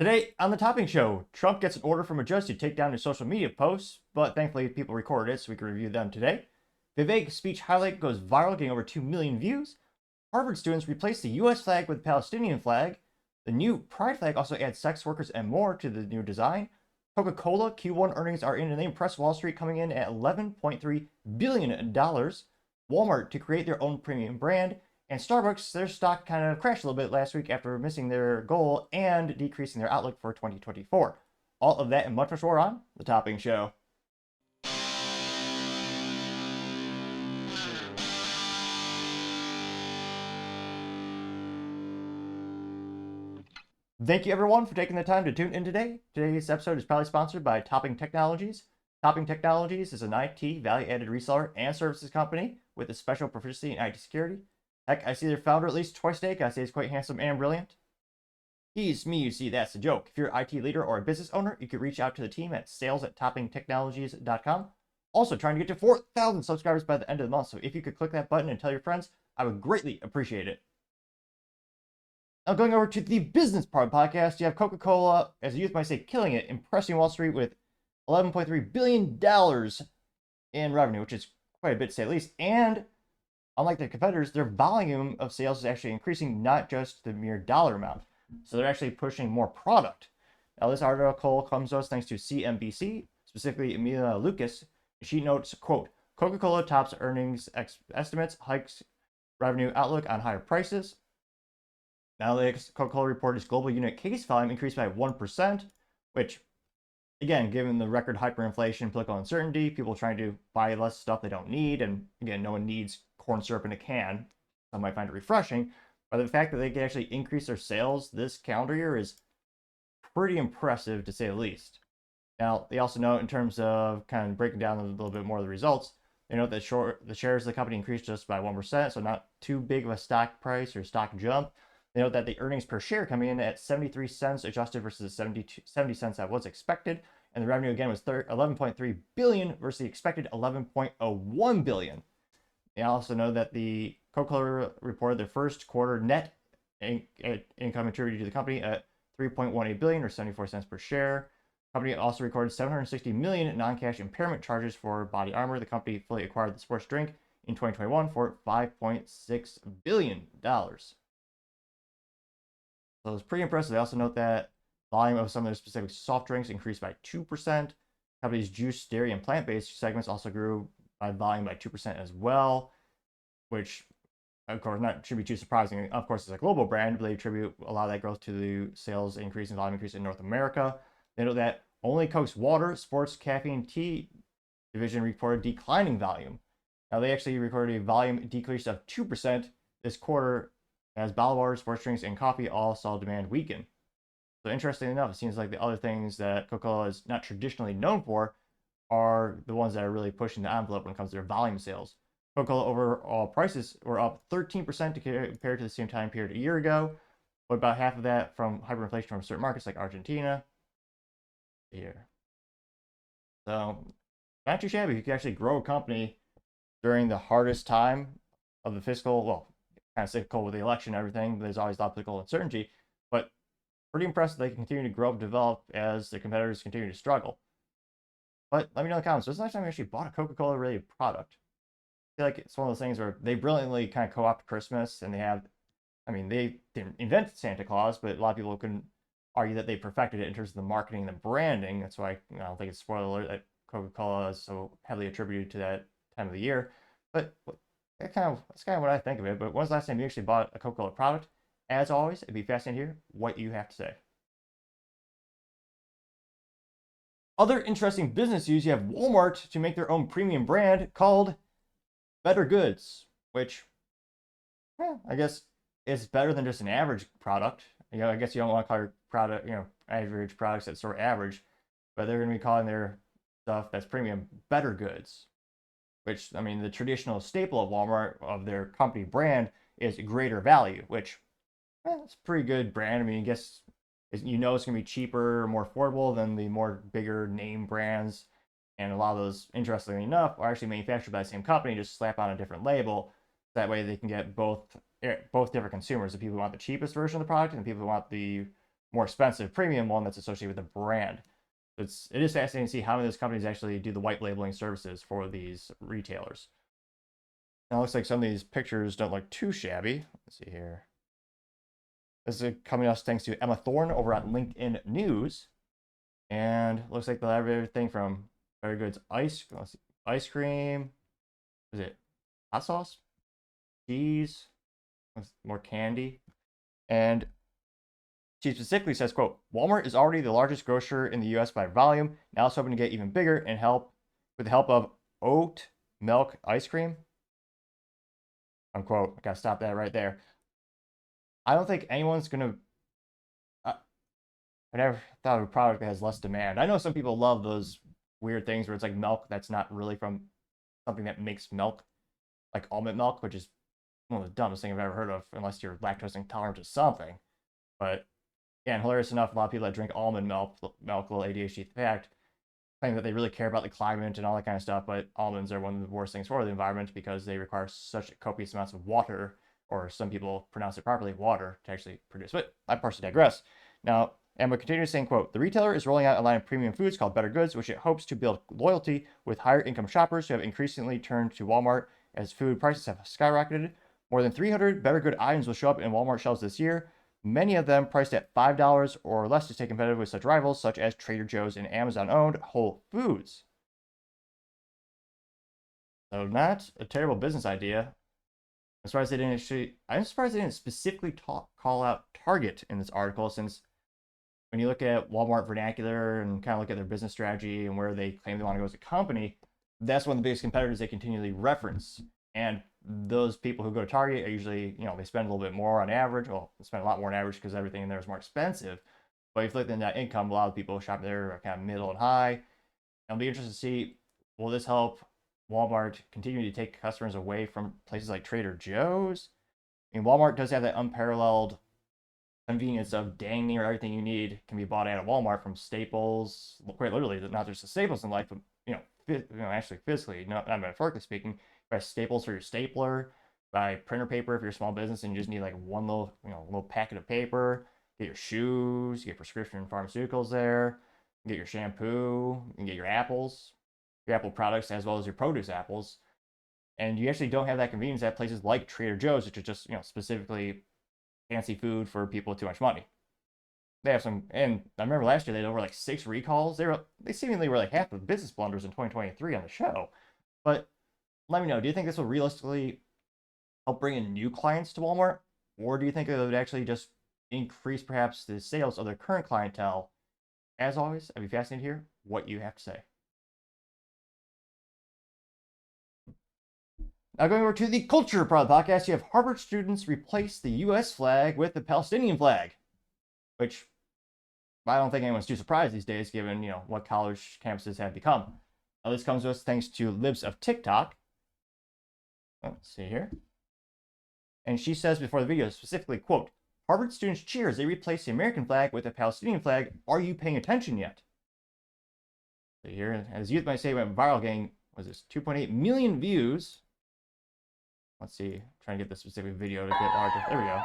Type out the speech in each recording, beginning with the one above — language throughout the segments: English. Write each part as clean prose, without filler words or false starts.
Today on the Topping Show, Trump gets an order from a judge to take down his social media posts, but thankfully people recorded it so we can review them today. Vivek speech highlight goes viral, getting over 2 million views. Harvard students replace the US flag with the Palestinian flag. The new pride flag also adds sex workers and more to the new design. Coca-Cola Q1 earnings are in and they impress Wall Street, coming in at $11.3 billion. Walmart to create their own premium brand. And Starbucks, their stock kind of crashed a little bit last week after missing their goal and decreasing their outlook for 2024. All of that and much more on The Topping Show. Thank you everyone for taking the time to tune in today. Today's episode is proudly sponsored by Topping Technologies. Topping Technologies is an IT value-added reseller and services company with a special proficiency in IT security. Heck, I see their founder at least twice a day. I say he's quite handsome and brilliant. He's me, you see, that's the joke. If you're an IT leader or a business owner, you can reach out to the team at sales@toppingtechnologies.com. Also, trying to get to 4,000 subscribers by the end of the month, so if you could click that button and tell your friends, I would greatly appreciate it. Now, going over to the business part of the podcast, you have Coca-Cola, as the youth might say, killing it, impressing Wall Street with $11.3 billion in revenue, which is quite a bit to say the least. And unlike their competitors, their volume of sales is actually increasing, not just the mere dollar amount. So they're actually pushing more product. Now, this article comes to us thanks to CNBC, specifically Emilia Lucas. She notes, quote, Coca-Cola tops earnings estimates, hikes revenue outlook on higher prices. Now, the Coca-Cola reported its global unit case volume increased by 1%, which, again, given the record hyperinflation, political uncertainty, people trying to buy less stuff they don't need, and again, no one needs corn syrup in a can. Some might find it refreshing, but the fact that they can actually increase their sales this calendar year is pretty impressive, to say the least. Now, they also note, in terms of kind of breaking down a little bit more of the results, they note that the shares of the company increased just by 1%, so not too big of a stock price or stock jump. They note that the earnings per share coming in at 73 cents adjusted versus 70 cents that was expected, and the revenue again was 11.3 billion versus the expected 11.01 billion. They also know that the Coca-Cola reported their first quarter net income attributed to the company at 3.18 billion or 74 cents per share. The company also recorded 760 million in non-cash impairment charges for Body Armor. The company fully acquired the sports drink in 2021 for $5.6 billion. So it's pretty impressive. They also note that volume of some of their specific soft drinks increased by 2%. The company's juice, dairy, and plant-based segments also grew by volume by 2% as well, which, of course, not should be too surprising. Of course, it's a global brand, but they attribute a lot of that growth to the sales increase and volume increase in North America. They note that only Coke's water, sports, caffeine, tea division reported declining volume. Now, they actually recorded a volume decrease of 2% this quarter, as bottled water, sports drinks, and coffee all saw demand weaken. So interestingly enough, it seems like the other things that Coca-Cola is not traditionally known for are the ones that are really pushing the envelope when it comes to their volume sales. Coca-Cola overall prices were up 13% compared to the same time period a year ago, but about half of that from hyperinflation from certain markets like Argentina. Here. So, not too shabby. You can actually grow a company during the hardest time of the fiscal, well, kind of cyclical with the election and everything. There's always a lot of political uncertainty, but pretty impressive they can continue to grow and develop as their competitors continue to struggle. But let me know in the comments, when's the last time you actually bought a Coca-Cola related product? I feel like it's one of those things where they brilliantly kind of co-opt Christmas, and they have, I mean, they didn't invent Santa Claus, but a lot of people can argue that they perfected it in terms of the marketing and the branding. That's why I don't think it's spoiler alert that Coca-Cola is so heavily attributed to that time of the year. But that's kind of what I think of it. But when's the last time you actually bought a Coca-Cola product? As always, it'd be fascinating to hear what you have to say. Other interesting business news, you have Walmart to make their own premium brand called Bettergoods, which, I guess is better than just an average product. I guess you don't want to call your product, average products that sort of average, but they're going to be calling their stuff that's premium Bettergoods, which, I mean, the traditional staple of Walmart, of their company brand, is greater value, which, it's a pretty good brand. I mean, I guess it's going to be cheaper, more affordable than the more bigger name brands. And a lot of those, interestingly enough, are actually manufactured by the same company, just slap on a different label. That way they can get both different consumers, the people who want the cheapest version of the product and the people who want the more expensive premium one that's associated with the brand. It is fascinating to see how many of those companies actually do the white labeling services for these retailers. Now, it looks like some of these pictures don't look too shabby. Let's see here. This is coming to us thanks to Emma Thorne over at LinkedIn News. And looks like they'll have everything from Bettergoods ice cream. Is it hot sauce? Cheese? More candy. And she specifically says, quote, Walmart is already the largest grocer in the U.S. by volume. Now it's hoping to get even bigger and with the help of oat milk ice cream. Unquote. I gotta stop that right there. I don't think anyone's gonna. I never thought of a product that has less demand. I know some people love those weird things where it's like milk that's not really from something that makes milk, like almond milk, which is one of the dumbest things I've ever heard of, unless you're lactose intolerant to something. But yeah, and hilarious enough, a lot of people that drink almond milk, little ADHD fact, claim that they really care about the climate and all that kind of stuff, but almonds are one of the worst things for the environment because they require such copious amounts of water, or some people pronounce it properly, water, to actually produce. But I partially digress. Now, Emma continues saying, quote, the retailer is rolling out a line of premium foods called Bettergoods, which it hopes to build loyalty with higher income shoppers who have increasingly turned to Walmart as food prices have skyrocketed. More than 300 Bettergood items will show up in Walmart shelves this year, many of them priced at $5 or less to stay competitive with such rivals such as Trader Joe's and Amazon-owned Whole Foods. So not a terrible business idea. I'm surprised they didn't specifically call out Target in this article, since when you look at Walmart vernacular and kind of look at their business strategy and where they claim they want to go as a company, that's one of the biggest competitors they continually reference. And those people who go to Target are usually, they spend a little bit more on average. Well, they spend a lot more on average because everything in there is more expensive. But if you look at that income, a lot of people shopping there are kind of middle and high. And I'll be interested to see, will this help Walmart continue to take customers away from places like Trader Joe's? I mean, Walmart does have that unparalleled convenience of dang near everything you need can be bought at Walmart, from staples, quite literally, not just the staples in life, but actually physically, not metaphorically speaking. Buy staples for your stapler, buy printer paper if you're a small business and you just need like one little packet of paper. Get your shoes, get prescription pharmaceuticals there, get your shampoo, and get your apples, your Apple products as well as your produce apples. And you actually don't have that convenience at places like Trader Joe's, which is just specifically fancy food for people with too much money. They have some, and I remember last year they had over like 6 recalls. They seemingly were like half the business blunders in 2023 on the show. But let me know, do you think this will realistically help bring in new clients to Walmart? Or do you think it would actually just increase perhaps the sales of their current clientele? As always, I'd be fascinated to hear what you have to say. Now going over to the culture part of the podcast, you have Harvard students replace the U.S. flag with the Palestinian flag, which I don't think anyone's too surprised these days, given what college campuses have become. Now this comes to us thanks to Libs of TikTok. Let's see here. And she says before the video specifically, quote, Harvard students cheer as they replace the American flag with a Palestinian flag. Are you paying attention yet? So here, as youth might say, went viral, getting, 2.8 million views. Let's see, trying to get the specific video to get larger. There we go.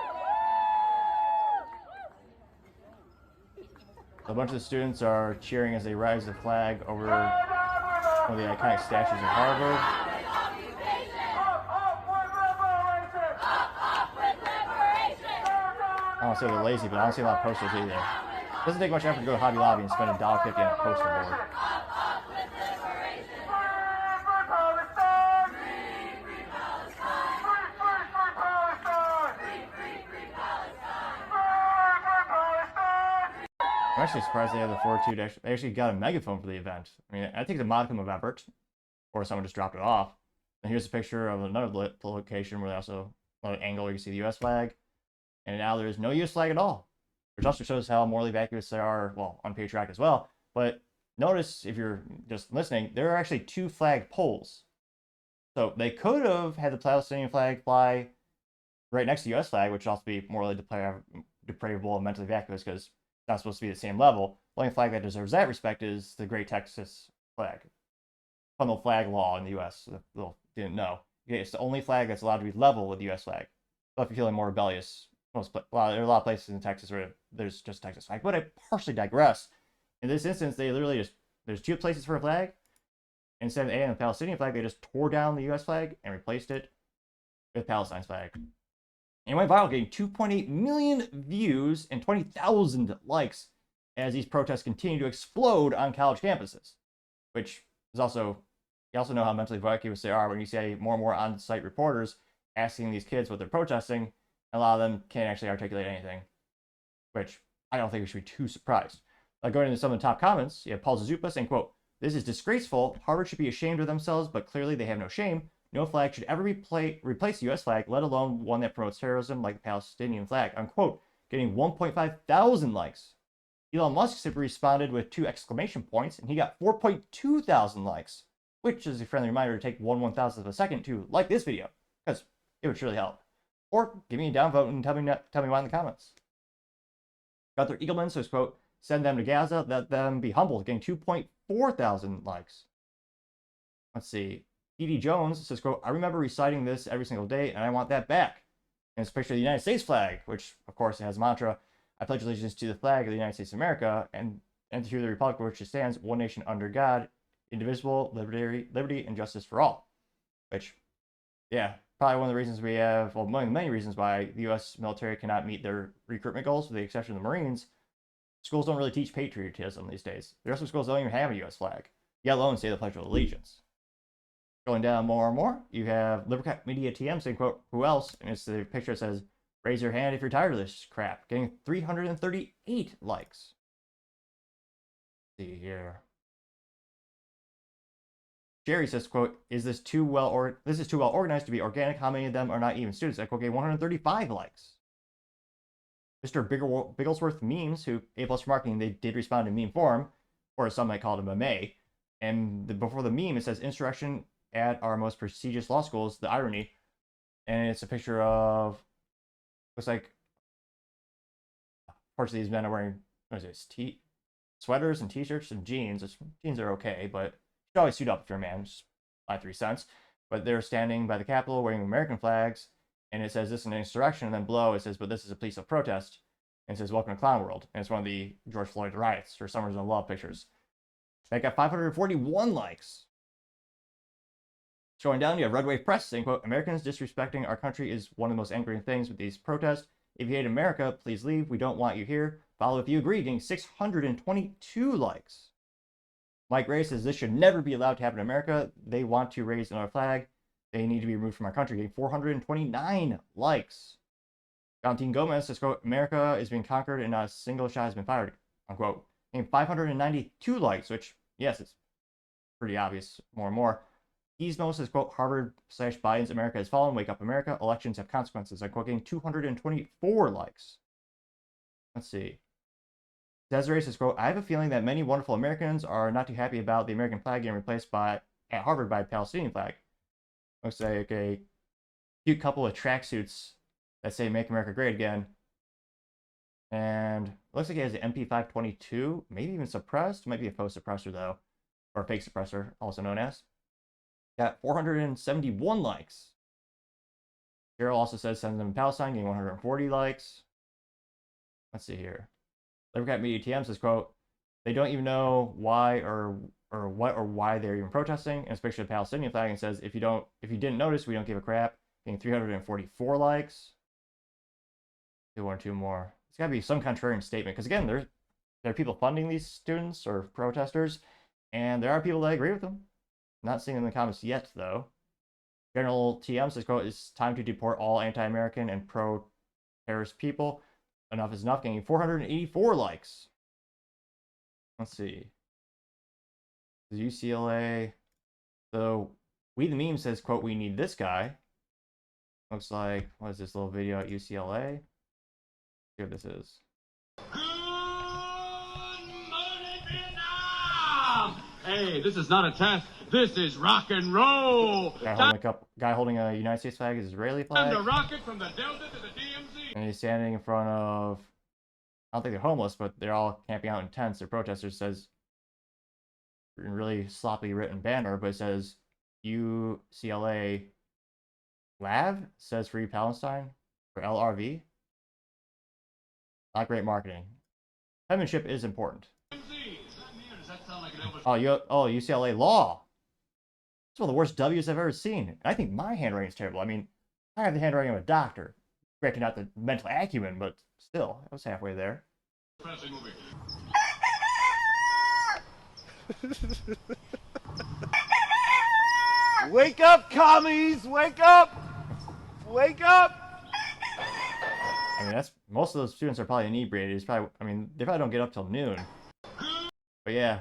So a bunch of the students are cheering as they raise the flag over one of the iconic statues of Harvard. I don't want to say they're lazy, but I don't see a lot of posters either. It doesn't take much effort to go to Hobby Lobby and spend $1.50 on a poster board. I'm actually surprised they have the fortitude. They actually got a megaphone for the event. I mean, I think it's a modicum of effort, or someone just dropped it off. And here's a picture of another location where they also, another angle where you can see the U.S. flag. And now there's no U.S. flag at all, which also shows how morally vacuous they are, well, unpatriotic as well. But notice, if you're just listening, there are actually 2 flag poles. So they could have had the Palestinian flag fly right next to the U.S. flag, which would also be morally depravable and mentally vacuous because it's not supposed to be the same level. The only flag that deserves that respect is the Great Texas flag. Fundamental flag law in the U.S. People didn't know. It's the only flag that's allowed to be level with the U.S. flag. So if you're feeling more rebellious, there are a lot of places in Texas where there's just a Texas flag. But I partially digress. In this instance, they literally just, there's two places for a flag. Instead of adding the Palestinian flag, they just tore down the U.S. flag and replaced it with Palestine's flag. And it went viral, getting 2.8 million views and 20,000 likes as these protests continue to explode on college campuses. Which is also, you also know how mentally vacuous they are when you see more and more on-site reporters asking these kids what they're protesting. A lot of them can't actually articulate anything, which I don't think we should be too surprised. Going into some of the top comments, you have Paul Zazupa saying, quote, "This is disgraceful. Harvard should be ashamed of themselves, but clearly they have no shame. No flag should ever replace the U.S. flag, let alone one that promotes terrorism like the Palestinian flag," unquote, getting 1.5 thousand likes. Elon Musk simply responded with 2 exclamation points, and he got 4.2 thousand likes, which is a friendly reminder to take 1/1000th of a second to like this video, because it would surely help. Or give me a downvote and tell me why in the comments. Gunther Eagleman says, quote, "Send them to Gaza, let them be humbled," getting 2.4 thousand likes. Let's see. E.D. Jones says, quote, "I remember reciting this every single day, and I want that back." And it's a picture of the United States flag, which, of course, it has a mantra, "I pledge allegiance to the flag of the United States of America, and to the republic for which it stands, one nation under God, indivisible, liberty, and justice for all." Which, yeah, probably one of the reasons we have, well, one of the many reasons why the U.S. military cannot meet their recruitment goals, with the exception of the Marines. Schools don't really teach patriotism these days. The rest of schools don't even have a U.S. flag, yet alone say the Pledge of Allegiance. Going down more and more, you have Libercat Media TM saying, quote, "Who else?" And it's the picture that says, "Raise your hand if you're tired of this crap," getting 338 likes. Let's see here. Jerry says, quote, "Is this too well organized to be organic? How many of them are not even students?" I quote, getting 135 likes. Mr. Bigglesworth Memes, who A+ for Marketing, they did respond in meme form, or as some might call it, a meme. And before the meme, it says, "Insurrection at our most prestigious law schools, the irony." And it's a picture of, looks like, parts of these men are wearing, what is this, sweaters and t-shirts and jeans. Jeans are okay, but you should always suit up if you're a man, just my 3 cents. But they're standing by the Capitol wearing American flags, and it says, "This is an insurrection," and then below it says, "But this is a peaceful protest," and it says, "Welcome to Clown World," and it's one of the George Floyd riots, or Summers of Love pictures. That got 541 likes. Going down, you have Red Wave Press saying, quote, "Americans disrespecting our country is one of the most angering things with these protests. If you hate America, please leave. We don't want you here. Follow if you agree," getting 622 likes. Mike Ray says, "This should never be allowed to happen in America. They want to raise another flag. They need to be removed from our country," getting 429 likes. Valentin Gomez says, quote, "America is being conquered and not a single shot has been fired," unquote, getting 592 likes, which, yes, it's pretty obvious more and more. Gizmo says, quote, "Harvard/Biden's America has fallen. Wake up, America. Elections have consequences," unquote, getting 224 likes. Let's see. Desiree says, quote, "I have a feeling that many wonderful Americans are not too happy about the American flag getting replaced at Harvard by a Palestinian flag." Looks like a cute couple of tracksuits that say "Make America Great Again." And it looks like it has an MP522, maybe even suppressed. Might be a faux suppressor, though, or a fake suppressor, also known as. Got 471 likes. Cheryl also says, "Send them to Palestine," getting 140 likes. Let's see here. Libercat Media TM says, quote, "They don't even know why or why they're even protesting," and especially the Palestinian flag, and says, if you didn't notice, we don't give a crap," getting 344 likes. Do 1 or 2 more. It's got to be some contrarian statement, because again, there are people funding these students or protesters, and there are people that agree with them. Not seeing them in the comments yet, though. General TM says, quote, "It's time to deport all anti-American and pro-terrorist people. Enough is enough," getting 484 likes. Let's see. The UCLA. So, We the Meme says, quote, "We need this guy." Looks like, what is this little video at UCLA? See what this is. Good morning, Vietnam! Hey, this is not a test. This is rock and roll. Guy holding a United States flag, is Israeli flag. Time to rock it from the Delta to the DMZ. And he's standing in front of, I don't think they're homeless, but they're all camping out in tents. They're protesters. Says, in really sloppily written banner, but it says UCLA LAV, says Free Palestine, or LRV. Not great marketing. Penmanship is important. Does that sound like an Elvis? UCLA law. It's one of the worst W's I've ever seen. And I think my handwriting is terrible. I mean, I have the handwriting of a doctor. Granted, not the mental acumen, but still, I was halfway there. Fancy movie. Wake up, commies! Wake up! Wake up! I mean, that's most of those students are probably inebriated. It's probably, I mean, they probably don't get up till noon. But yeah,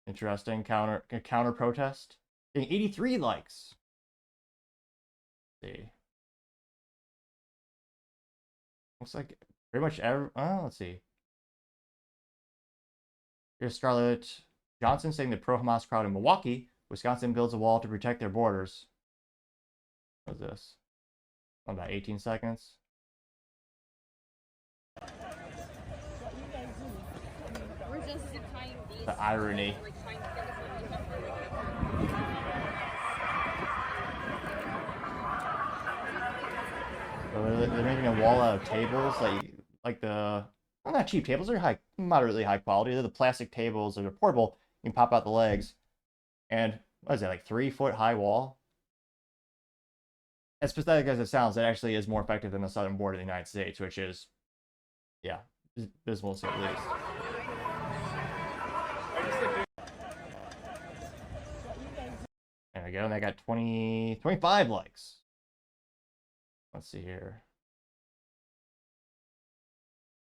interesting counter protest. Getting 83 likes. Let's see. Looks like pretty much every. Oh, let's see. Here's Scarlett Johnson saying the pro-Hamas crowd in Milwaukee, Wisconsin builds a wall to protect their borders. What's this? About 18 seconds. The irony. So they're making a wall out of tables, like the, well, not cheap tables. They're moderately high quality. They're the plastic tables that are portable. You can pop out the legs, and what is that, like 3-foot high wall? As pathetic as it sounds, it actually is more effective than the southern border of the United States, which is, yeah, visible to say the least. There we go, and they got 25 likes. Let's see here.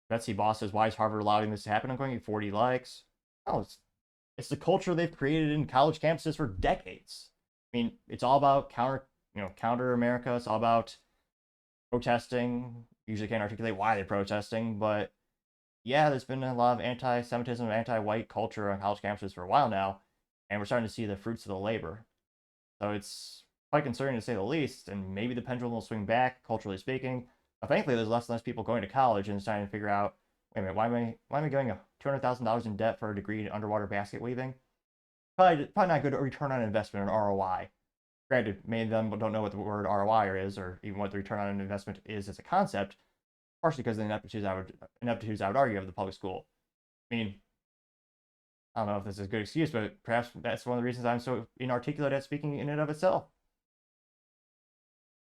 Betsy Boss says, why is Harvard allowing this to happen? I'm going to get 40 likes. Oh, it's the culture they've created in college campuses for decades. I mean, it's all about counter America. It's all about protesting. Usually can't articulate why they're protesting, but yeah, there's been a lot of anti-Semitism, anti-white culture on college campuses for a while now, and we're starting to see the fruits of the labor. So it's quite concerning to say the least, and maybe the pendulum will swing back, culturally speaking. But thankfully, there's less and less people going to college and trying to figure out, wait a minute, why am I going $200,000 in debt for a degree in underwater basket weaving? Probably not good return on investment or ROI. Granted, many of them don't know what the word ROI is, or even what the return on investment is as a concept, partially because of the ineptitudes I would argue of the public school. I mean, I don't know if this is a good excuse, but perhaps that's one of the reasons I'm so inarticulate at speaking in and of itself.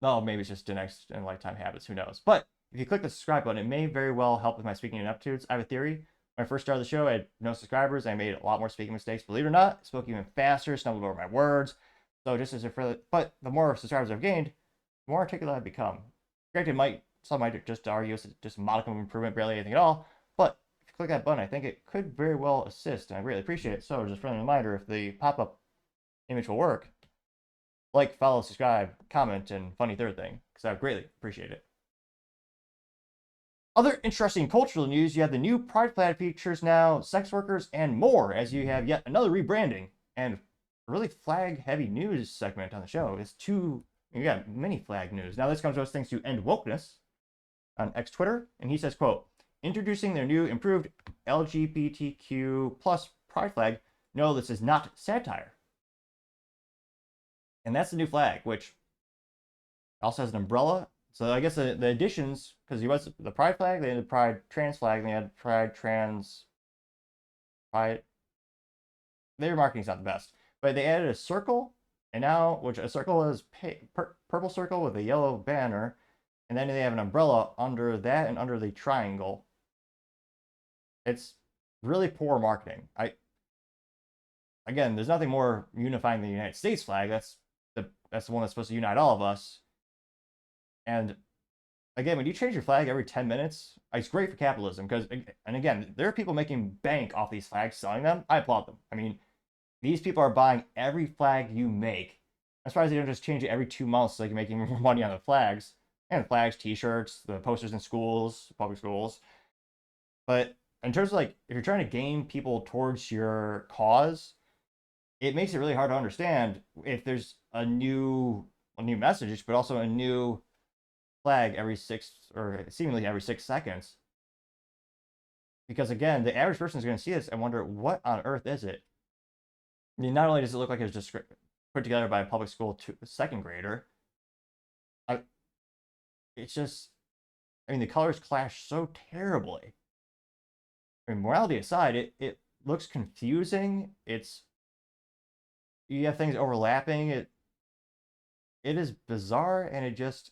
No, maybe it's just next in lifetime habits, who knows. But if you click the subscribe button, it may very well help with my speaking ineptitudes. I have a theory. When I first started the show, I had no subscribers. I made a lot more speaking mistakes. Believe it or not, I spoke even faster, stumbled over my words. So just as a further, but the more subscribers I've gained, the more articulate I've become. Granted, some might just argue it's just a modicum of improvement, barely anything at all. But if you click that button, I think it could very well assist, and I really appreciate it. So just a friendly reminder, if the pop-up image will work, like, follow, subscribe, comment, and funny third thing, because I would greatly appreciate it. Other interesting cultural news, you have the new Pride flag features now, sex workers, and more, as you have yet another rebranding, and a really flag-heavy news segment on the show. You got many flag news. Now this comes to us thanks to End Wokeness on X Twitter, and he says, quote, introducing their new improved LGBTQ plus Pride flag, no, this is not satire. And that's the new flag, which also has an umbrella. So I guess the additions, because he was the Pride flag, they had the Pride trans flag, and they had Pride. Their marketing's not the best, but they added a circle, and now a circle is purple circle with a yellow banner, and then they have an umbrella under that and under the triangle. It's really poor marketing. Again, there's nothing more unifying than the United States flag. That's the one that's supposed to unite all of us. And again, when you change your flag every 10 minutes, it's great for capitalism. And again, there are people making bank off these flags, selling them. I applaud them. I mean, these people are buying every flag you make. I'm surprised they don't just change it every 2 months so they can make more money on the flags. And flags, t-shirts, the posters in schools, public schools. But in terms of, like, if you're trying to gain people towards your cause, it makes it really hard to understand if there's a new message, but also a new flag seemingly every 6 seconds. Because again, the average person is going to see this and wonder, what on earth is it? I mean, not only does it look like it's just put together by a public school second grader, it's just, I mean, the colors clash so terribly. I mean, morality aside, it looks confusing. You have things overlapping. It is bizarre, and it just,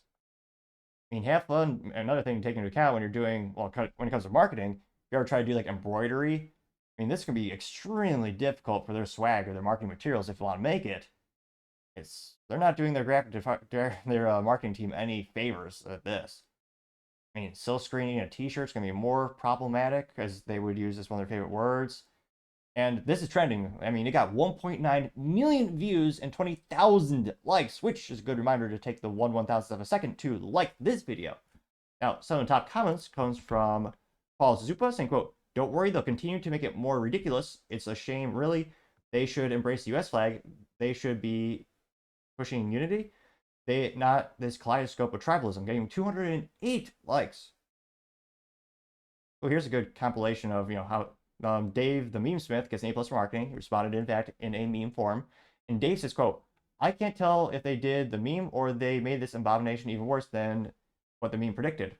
I mean, have fun. Another thing to take into account when you're doing, well, when it comes to marketing, if you ever try to do like embroidery, I mean, this can be extremely difficult for their swag or their marketing materials if you want to make it. They're not doing their marketing team any favors at this. I mean, silk screening a t-shirt's gonna be more problematic because they would use this one of their favorite words. And this is trending. I mean, it got 1.9 million views and 20,000 likes, which is a good reminder to take the 1/1000th of a second to like this video. Now, some of the top comments comes from Paul Zupa saying, quote, "Don't worry, they'll continue to make it more ridiculous. It's a shame, really. They should embrace the US flag. They should be pushing unity. Not this kaleidoscope of tribalism," getting 208 likes. Well, here's a good compilation of, how Dave the Meme Smith gets an A+ for marketing. He responded, in fact, in a meme form. And Dave says, quote, "I can't tell if they did the meme or they made this abomination even worse than what the meme predicted."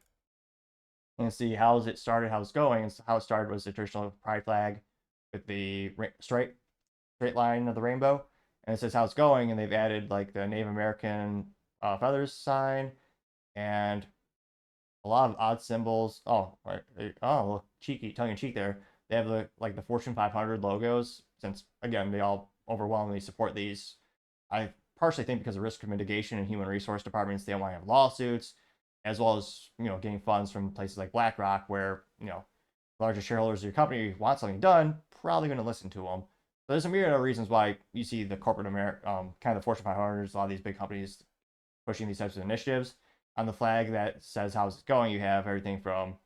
And see how it started, how it's going. And how it started was the traditional pride flag with the straight line of the rainbow. And it says how it's going, and they've added like the Native American feathers sign and a lot of odd symbols. Oh, cheeky, tongue in cheek there. They have the Fortune 500 logos, since again they all overwhelmingly support these. I partially think because of risk mitigation and human resource departments, they don't want to have lawsuits, as well as getting funds from places like BlackRock, where the largest shareholders of your company want something done, probably going to listen to them. So there's a myriad of reasons why you see the corporate America, kind of the Fortune 500s, a lot of these big companies pushing these types of initiatives. On the flag that says how's it going, you have everything from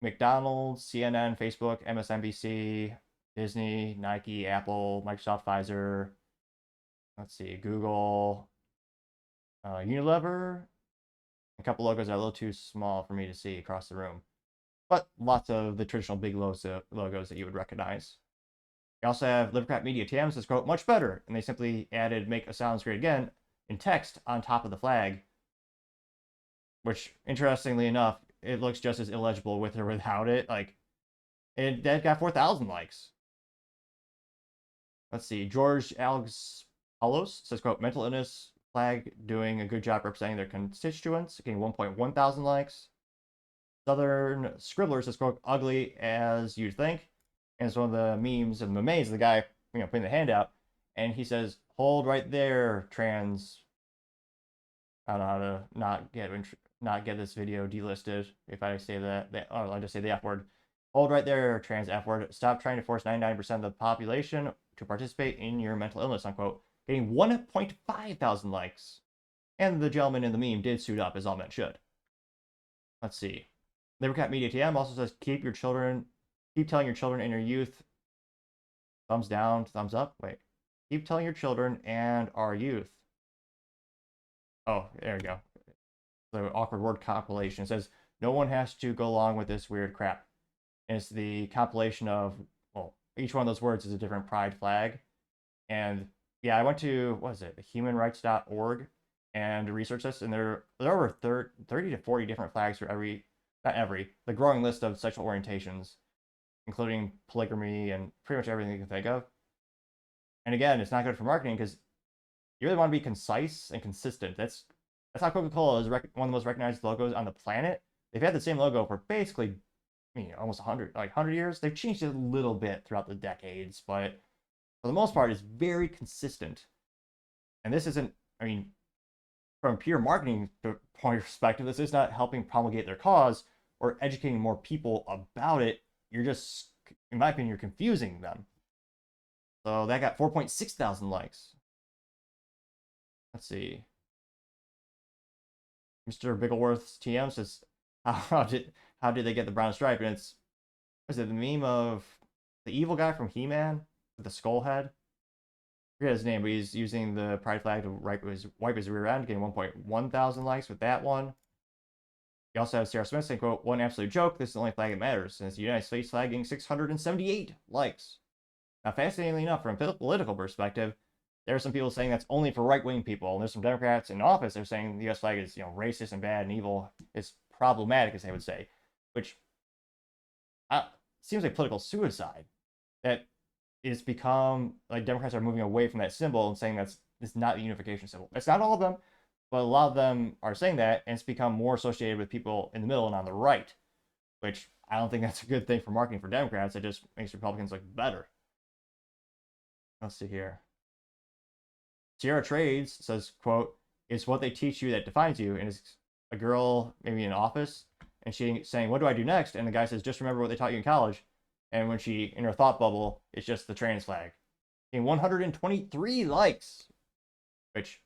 McDonald's, CNN, Facebook, MSNBC, Disney, Nike, Apple, Microsoft, Pfizer, let's see, Google, Unilever. A couple logos that are a little too small for me to see across the room, but lots of the traditional big logos that you would recognize. You also have Livercraft Media TM says, quote, "Much better," and they simply added "make a sounds great again" in text on top of the flag, which, interestingly enough, it looks just as illegible with or without it. That got 4,000 likes. Let's see, George Alex Paulos says, quote, "Mental illness flag doing a good job representing their constituents," getting 1.1 thousand likes. Southern Scribbler says, quote, "Ugly as you'd think." And it's one of the memes of the memes, the guy, putting the hand out, and he says, "Hold right there, trans." I don't know how to not get this video delisted if I say I just say the F word. "Hold right there, trans F word. Stop trying to force 99% of the population to participate in your mental illness," unquote. Getting 1.5 thousand likes. And the gentleman in the meme did suit up, as all men should. Let's see. Livercat Media TM also says, keep telling your children and your youth. Thumbs down, thumbs up. Wait. "Keep telling your children and our youth." Oh, there we go. The awkward word compilation. It says, "No one has to go along with this weird crap." And it's the compilation of, well, each one of those words is a different pride flag. And yeah, I went to, what is it, humanrights.org and researched this, and there are over 30 to 40 different flags for the growing list of sexual orientations, including polygamy and pretty much everything you can think of. And again, it's not good for marketing because you really want to be concise and consistent. That's how Coca-Cola is one of the most recognized logos on the planet. They've had the same logo for basically, almost 100 years. They've changed it a little bit throughout the decades, but for the most part, it's very consistent. And this isn't, from a pure marketing point of perspective, this is not helping promulgate their cause or educating more people about it. You're just, in my opinion, you're confusing them. So that got 4.6 thousand likes. Let's see. Mr. Biggleworth's TM says, how did they get the brown stripe? And is it the meme of the evil guy from He-Man with the skull head? I forget his name, but he's using the pride flag to wipe his rear end, getting 1.1 thousand likes with that one. You also have Sarah Smith saying, quote, "One absolute joke. This is the only flag that matters." And it's the United States flag getting 678 likes. Now, fascinatingly enough, from a political perspective, there are some people saying that's only for right-wing people. And there's some Democrats in office that are saying the U.S. flag is, racist and bad and evil. It's problematic, as they would say, which seems like political suicide. That it's become like Democrats are moving away from that symbol and saying it's not the unification symbol. It's not all of them, but a lot of them are saying that, and it's become more associated with people in the middle and on the right, which I don't think that's a good thing for marketing for Democrats. It just makes Republicans look better. Let's see here. Sierra Trades says, quote, "It's what they teach you that defines you." And it's a girl, maybe in an office, and she's saying, "What do I do next?" And the guy says, "Just remember what they taught you in college." And when she, in her thought bubble, it's just the trans flag. Getting 123 likes, which,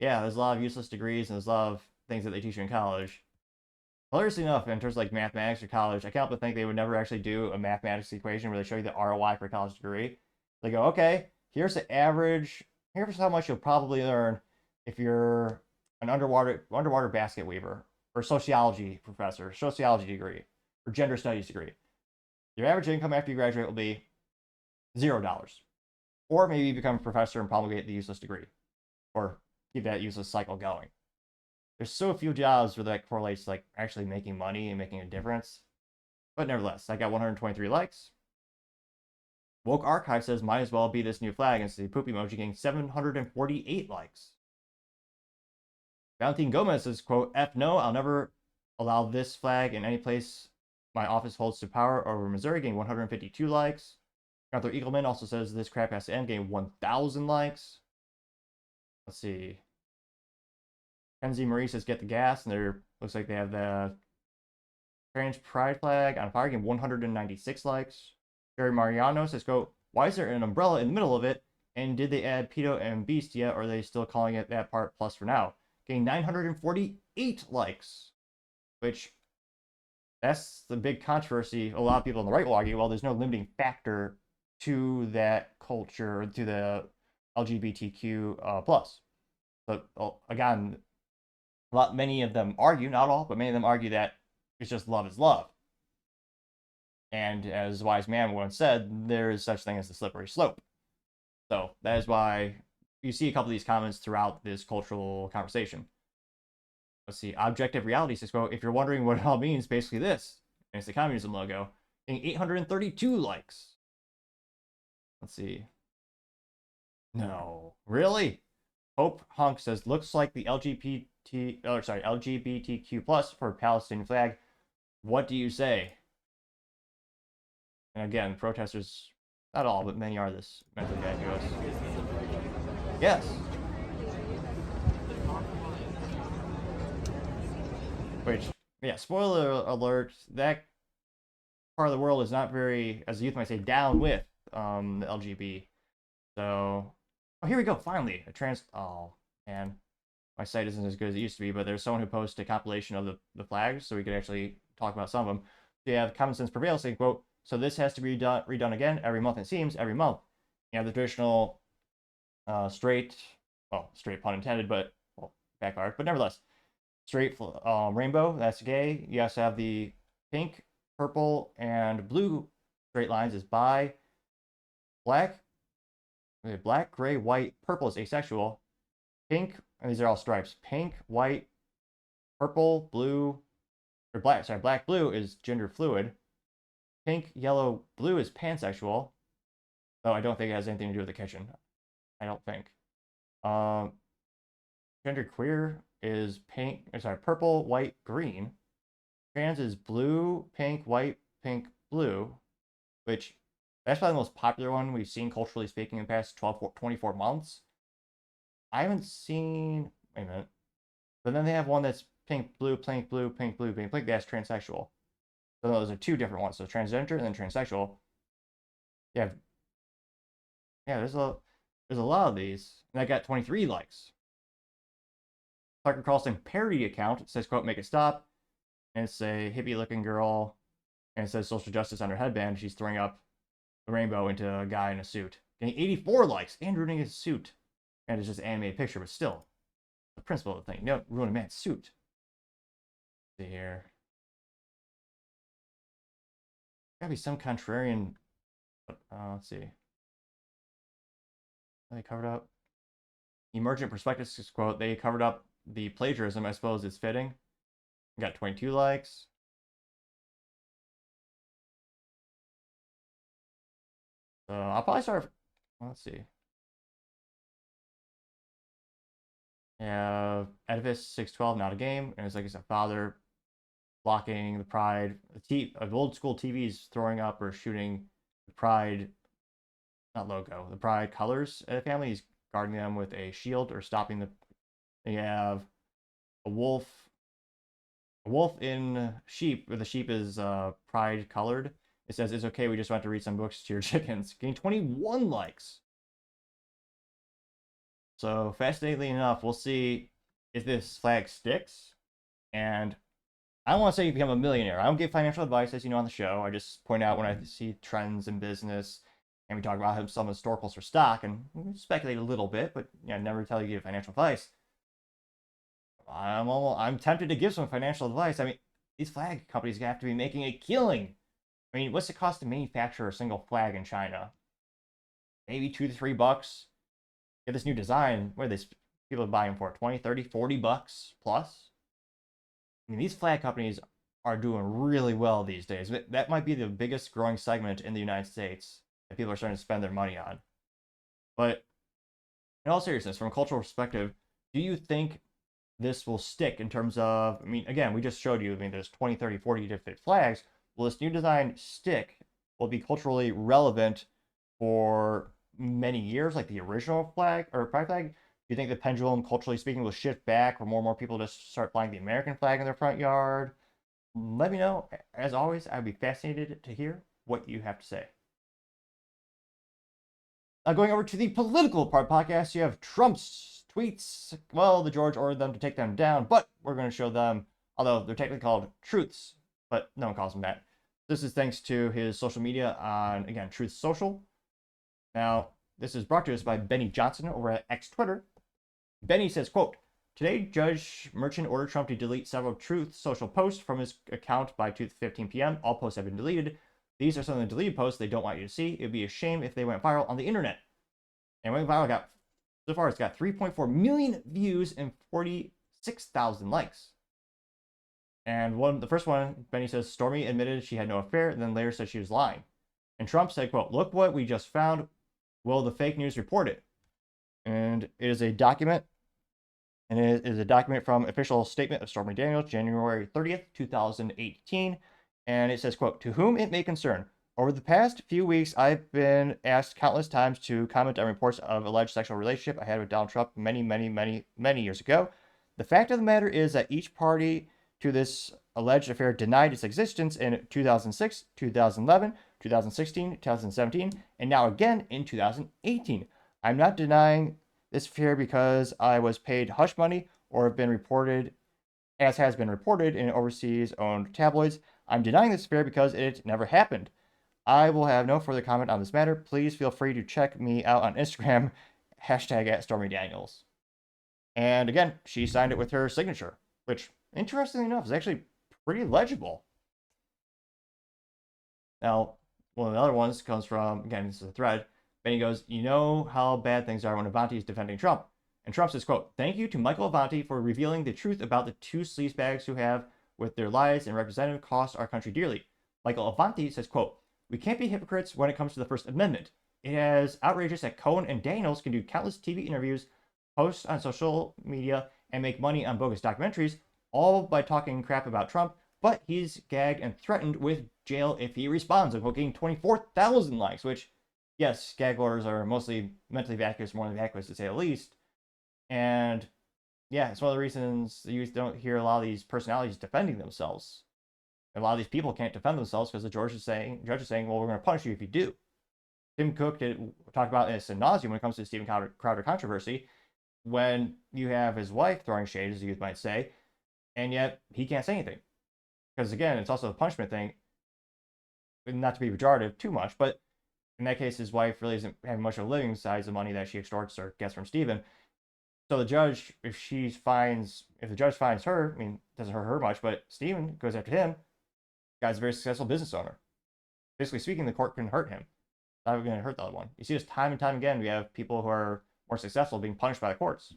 yeah, there's a lot of useless degrees and there's a lot of things that they teach you in college. Hilariously enough, in terms of like mathematics or college, I can't but think they would never actually do a mathematics equation where they show you the ROI for a college degree. They go, okay, here's the average, here's how much you'll probably earn if you're an underwater basket weaver or sociology professor, sociology degree, or gender studies degree. Your average income after you graduate will be $0. Or maybe you become a professor and promulgate the useless degree, or keep that useless cycle going. There's so few jobs where that correlates to like actually making money and making a difference. But nevertheless, I got 123 likes. Woke Archive says, "Might as well be this new flag," and it's the poop emoji getting 748 likes. Valentin Gomez says, quote, "F no, I'll never allow this flag in any place my office holds to power over Missouri," getting 152 likes. Arthur Eagleman also says, "This crap has to end," getting 1,000 likes. Let's see. Kenzie Marie says, "Get the gas," and there looks like they have the trans pride flag on fire, getting 196 likes. Jerry Mariano says, "Go, why is there an umbrella in the middle of it? And did they add pedo and beast yet, or are they still calling it that part plus for now?" Getting 948 likes, which that's the big controversy. A lot of people on the right will argue, well, there's no limiting factor to that culture, to the LGBTQ plus. But again, many of them argue, not all, but many of them argue that it's just love is love. And as a wise man once said, there is such thing as the slippery slope. So that is why you see a couple of these comments throughout this cultural conversation. Let's see. Objective Reality says, quote, "If you're wondering what it all means, basically this." And it's the communism logo. Getting 832 likes. Let's see. No. Really? Hope Hunk says, "Looks like the LGBTQ plus for Palestinian flag. What do you say?" And again, protesters, not all, but many are this mentally vacuous. Yes. Which, yeah, spoiler alert, that part of the world is not very, as the youth might say, down with the LGB. So, oh, here we go, finally. Oh, man. My site isn't as good as it used to be, but there's someone who posted a compilation of the flags, so we could actually talk about some of them. So you have Common Sense Prevails saying, quote, "So this has to be redone again every month, it seems, every month." You have the traditional straight pun intended, but, well, backfired, but nevertheless, straight rainbow, that's gay. You also have the pink, purple, and blue straight lines is bi. Black, gray, white, purple is asexual. Pink, and these are all stripes. Pink, white, purple, blue, or black, blue is gender fluid. Pink, yellow, blue is pansexual. Though I don't think it has anything to do with the kitchen. I don't think. Gender queer is purple, white, green. Trans is blue, pink, white, pink, blue, which that's probably the most popular one we've seen culturally speaking in the past 24 months. I haven't seen, wait a minute. But then they have one that's pink, blue, pink, blue, pink, blue, pink, pink. That's transsexual. So those are two different ones. So transgender and then transsexual. Yeah, there's a lot of these, and I got 23 likes. Tucker Carlson parody account says, quote, "Make it stop," and it's a hippie-looking girl, and it says social justice on her headband. She's throwing up the rainbow into a guy in a suit. Getting 84 likes and ruining his suit. And it's just an animated picture, but still, the principle of the thing. You don't ruin a man's suit. Let's see here. Gotta be some contrarian. Let's see. They covered up Emergent Perspectives quote. "They covered up the plagiarism. I suppose it's fitting." We got 22 likes. So I'll probably start. Let's see. Yeah, Edifice 612, not a game, and it's like it's a father blocking the Pride. Of old school TVs throwing up or shooting the Pride, not logo, the Pride colors at a family. He's guarding them with a shield or stopping the. They have a wolf in sheep, where the sheep is pride colored. It says, it's okay, we just want to read some books to your chickens. Getting 21 likes. So fascinatingly enough, we'll see if this flag sticks. And I don't want to say you become a millionaire. I don't give financial advice, as you know, on the show. I just point out when I see trends in business, and we talk about some historicals for stock, and speculate a little bit, but never tell you to give financial advice. I'm tempted to give some financial advice. I mean, these flag companies have to be making a killing. I mean, what's it cost to manufacture a single flag in China? Maybe $2 to $3. Get this new design. What are these people buying for? 20, 30, 40 bucks plus? I mean, these flag companies are doing really well these days. That might be the biggest growing segment in the United States that people are starting to spend their money on. But in all seriousness, from a cultural perspective, do you think this will stick in terms of, I mean, again, we just showed you, I mean, there's 20, 30, 40 different flags. Will this new design stick? Will it be culturally relevant for many years, like the original flag or pride flag? Do you think the pendulum, culturally speaking, will shift back, where more and more people just start flying the American flag in their front yard? Let me know. As always, I'd be fascinated to hear what you have to say. Now, going over to the political part of the podcast, you have Trump's tweets. Well, the George ordered them to take them down, but we're going to show them, although they're technically called truths, but no one calls them that. This is thanks to his social media on, again, Truth Social. Now, this is brought to us by Benny Johnson over at X Twitter. Benny says, quote, today, Judge Merchant ordered Trump to delete several Truth Social posts from his account by 2:15 p.m. All posts have been deleted. These are some of the deleted posts they don't want you to see. It would be a shame if they went viral on the internet. And went viral so far, it's got 3.4 million views and 46,000 likes. And the first one, Benny says, Stormy admitted she had no affair, and then later said she was lying. And Trump said, quote, look what we just found. Will the fake news report it? And it is a document. And it is a document from official statement of Stormy Daniels, January 30th, 2018. And it says, quote, to whom it may concern, over the past few weeks, I've been asked countless times to comment on reports of alleged sexual relationship I had with Donald Trump many years ago. The fact of the matter is that each party to this alleged affair denied its existence in 2006, 2011, 2016, 2017, and now again in 2018. I'm not denying this affair because I was paid hush money or have been reported, as has been reported in overseas owned tabloids. I'm denying this affair because it never happened. I will have no further comment on this matter. Please feel free to check me out on Instagram, #@StormyDaniels. And again, she signed it with her signature, which, interestingly enough, is actually pretty legible. Now, one of the other ones comes from, again, this is a thread. Benny goes, you know how bad things are when Avanti is defending Trump. And Trump says, quote, thank you to Michael Avanti for revealing the truth about the two sleazebags who have, with their lies and representative, cost our country dearly. Michael Avanti says, quote, we can't be hypocrites when it comes to the First Amendment. It is outrageous that Cohen and Daniels can do countless TV interviews, post on social media, and make money on bogus documentaries, all by talking crap about Trump, but he's gagged and threatened with jail if he responds, and getting 24,000 likes, which, yes, gag orders are mostly mentally vacuous, more than vacuous to say the least. And yeah, it's one of the reasons you don't hear a lot of these personalities defending themselves. A lot of these people can't defend themselves because the judge is saying, well, we're going to punish you if you do. Tim Cook talked about this ad nauseum when it comes to the Stephen Crowder controversy, when you have his wife throwing shade, as the youth might say, and yet he can't say anything. Because again, it's also a punishment thing, not to be pejorative too much, but in that case, his wife really isn't having much of a living besides the money that she extorts or gets from Stephen. So the judge, if the judge finds her, I mean, it doesn't hurt her much, but Stephen goes after him. The guy's a very successful business owner. Basically speaking, the court can hurt him. Not even going to hurt the other one. You see this time and time again. We have people who are more successful being punished by the courts.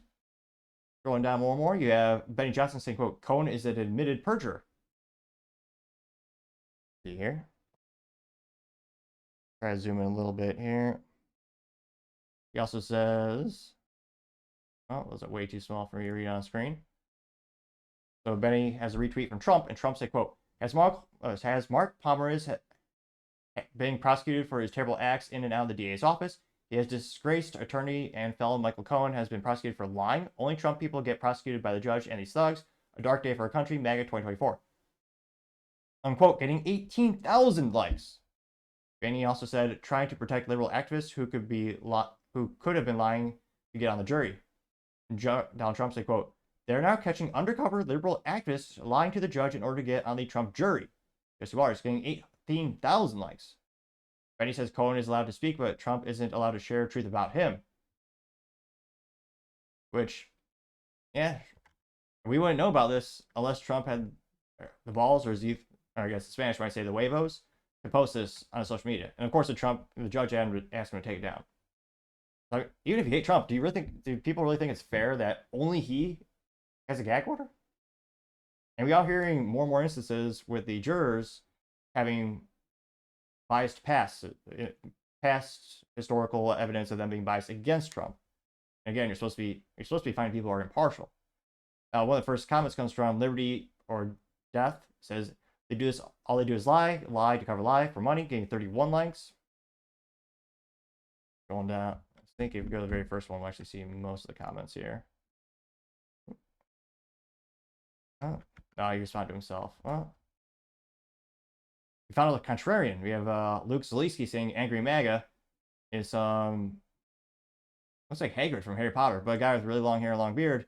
Scrolling down more and more, you have Benny Johnson saying, quote, Cohen is an admitted perjurer. See here. Try to zoom in a little bit here. He also says, oh, those are way too small for me to read on screen. So Benny has a retweet from Trump, and Trump said, quote, has Mark Pomeroy been prosecuted for his terrible acts in and out of the DA's office? He has disgraced attorney and felon Michael Cohen has been prosecuted for lying. Only Trump people get prosecuted by the judge and these thugs. A dark day for our country, MAGA 2024. Unquote, getting 18,000 likes. Benny also said, trying to protect liberal activists who could have been lying to get on the jury. Donald Trump said, quote, they're now catching undercover liberal activists lying to the judge in order to get on the Trump jury. Jesse Waters getting 18,000 likes. Benny says Cohen is allowed to speak, but Trump isn't allowed to share truth about him. Which, yeah, we wouldn't know about this unless Trump had the balls, or I guess in Spanish might say the huevos, to post this on social media. And of course, the judge asked him to take it down. Like, even if you hate Trump, do people really think it's fair that only he has a gag order? And we are hearing more and more instances with the jurors having biased past historical evidence of them being biased against Trump. And again, you're supposed to be finding people who are impartial. One of the first comments comes from Liberty or Death. It says all they do is lie to cover lie for money, getting 31 likes. Going down, I think if we go to the very first one, we'll actually see most of the comments here. Oh, no, he responded to himself. Well, we found out the contrarian. We have Luke Zaleski saying angry MAGA is looks like Hagrid from Harry Potter, but a guy with really long hair and long beard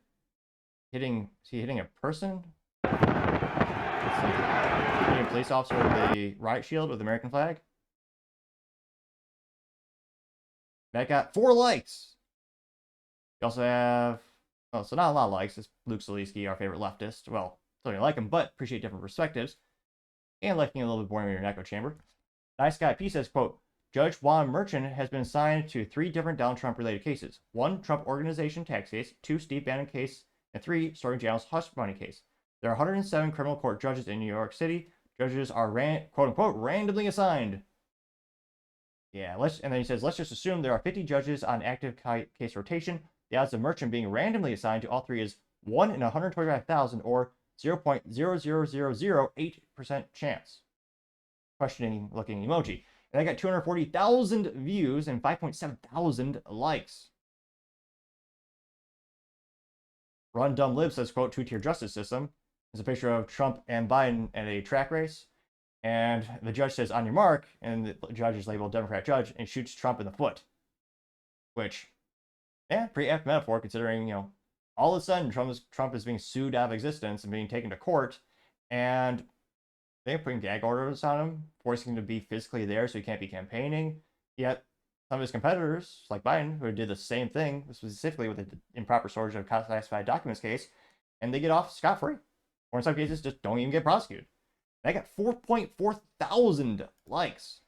is he hitting a person? Hitting a police officer with a riot shield with the American flag. That got 4 likes. We also have, so not a lot of likes. It's Luke Zaleski, our favorite leftist. Well, don't really like him, but appreciate different perspectives. And liking a little bit boring when you're in an echo chamber. Nice Guy P says, quote, Judge Juan Merchant has been assigned to 3 different Donald Trump related cases. 1, Trump Organization tax case, 2, Steve Bannon case, and 3, Stormy Daniels hush money case. There are 107 criminal court judges in New York City. Judges are quote unquote randomly assigned. Yeah, and then he says, let's just assume there are 50 judges on active case rotation. The odds of Merchant being randomly assigned to all 3 is 1 in 125,000, or 0.00008% chance. Questioning looking emoji. And I got 240,000 views and 5.7 thousand likes. Run Dumb Lib says, quote, 2-tier justice system. There's a picture of Trump and Biden at a track race. And the judge says, on your mark. And the judge is labeled Democrat judge and shoots Trump in the foot. Which, yeah, pretty apt metaphor considering, all of a sudden Trump is being sued out of existence and being taken to court. And they're putting gag orders on him, forcing him to be physically there so he can't be campaigning. Yet some of his competitors, like Biden, who did the same thing, specifically with the improper storage of classified documents case, and they get off scot-free. Or in some cases, just don't even get prosecuted. And I got 4.4 thousand likes.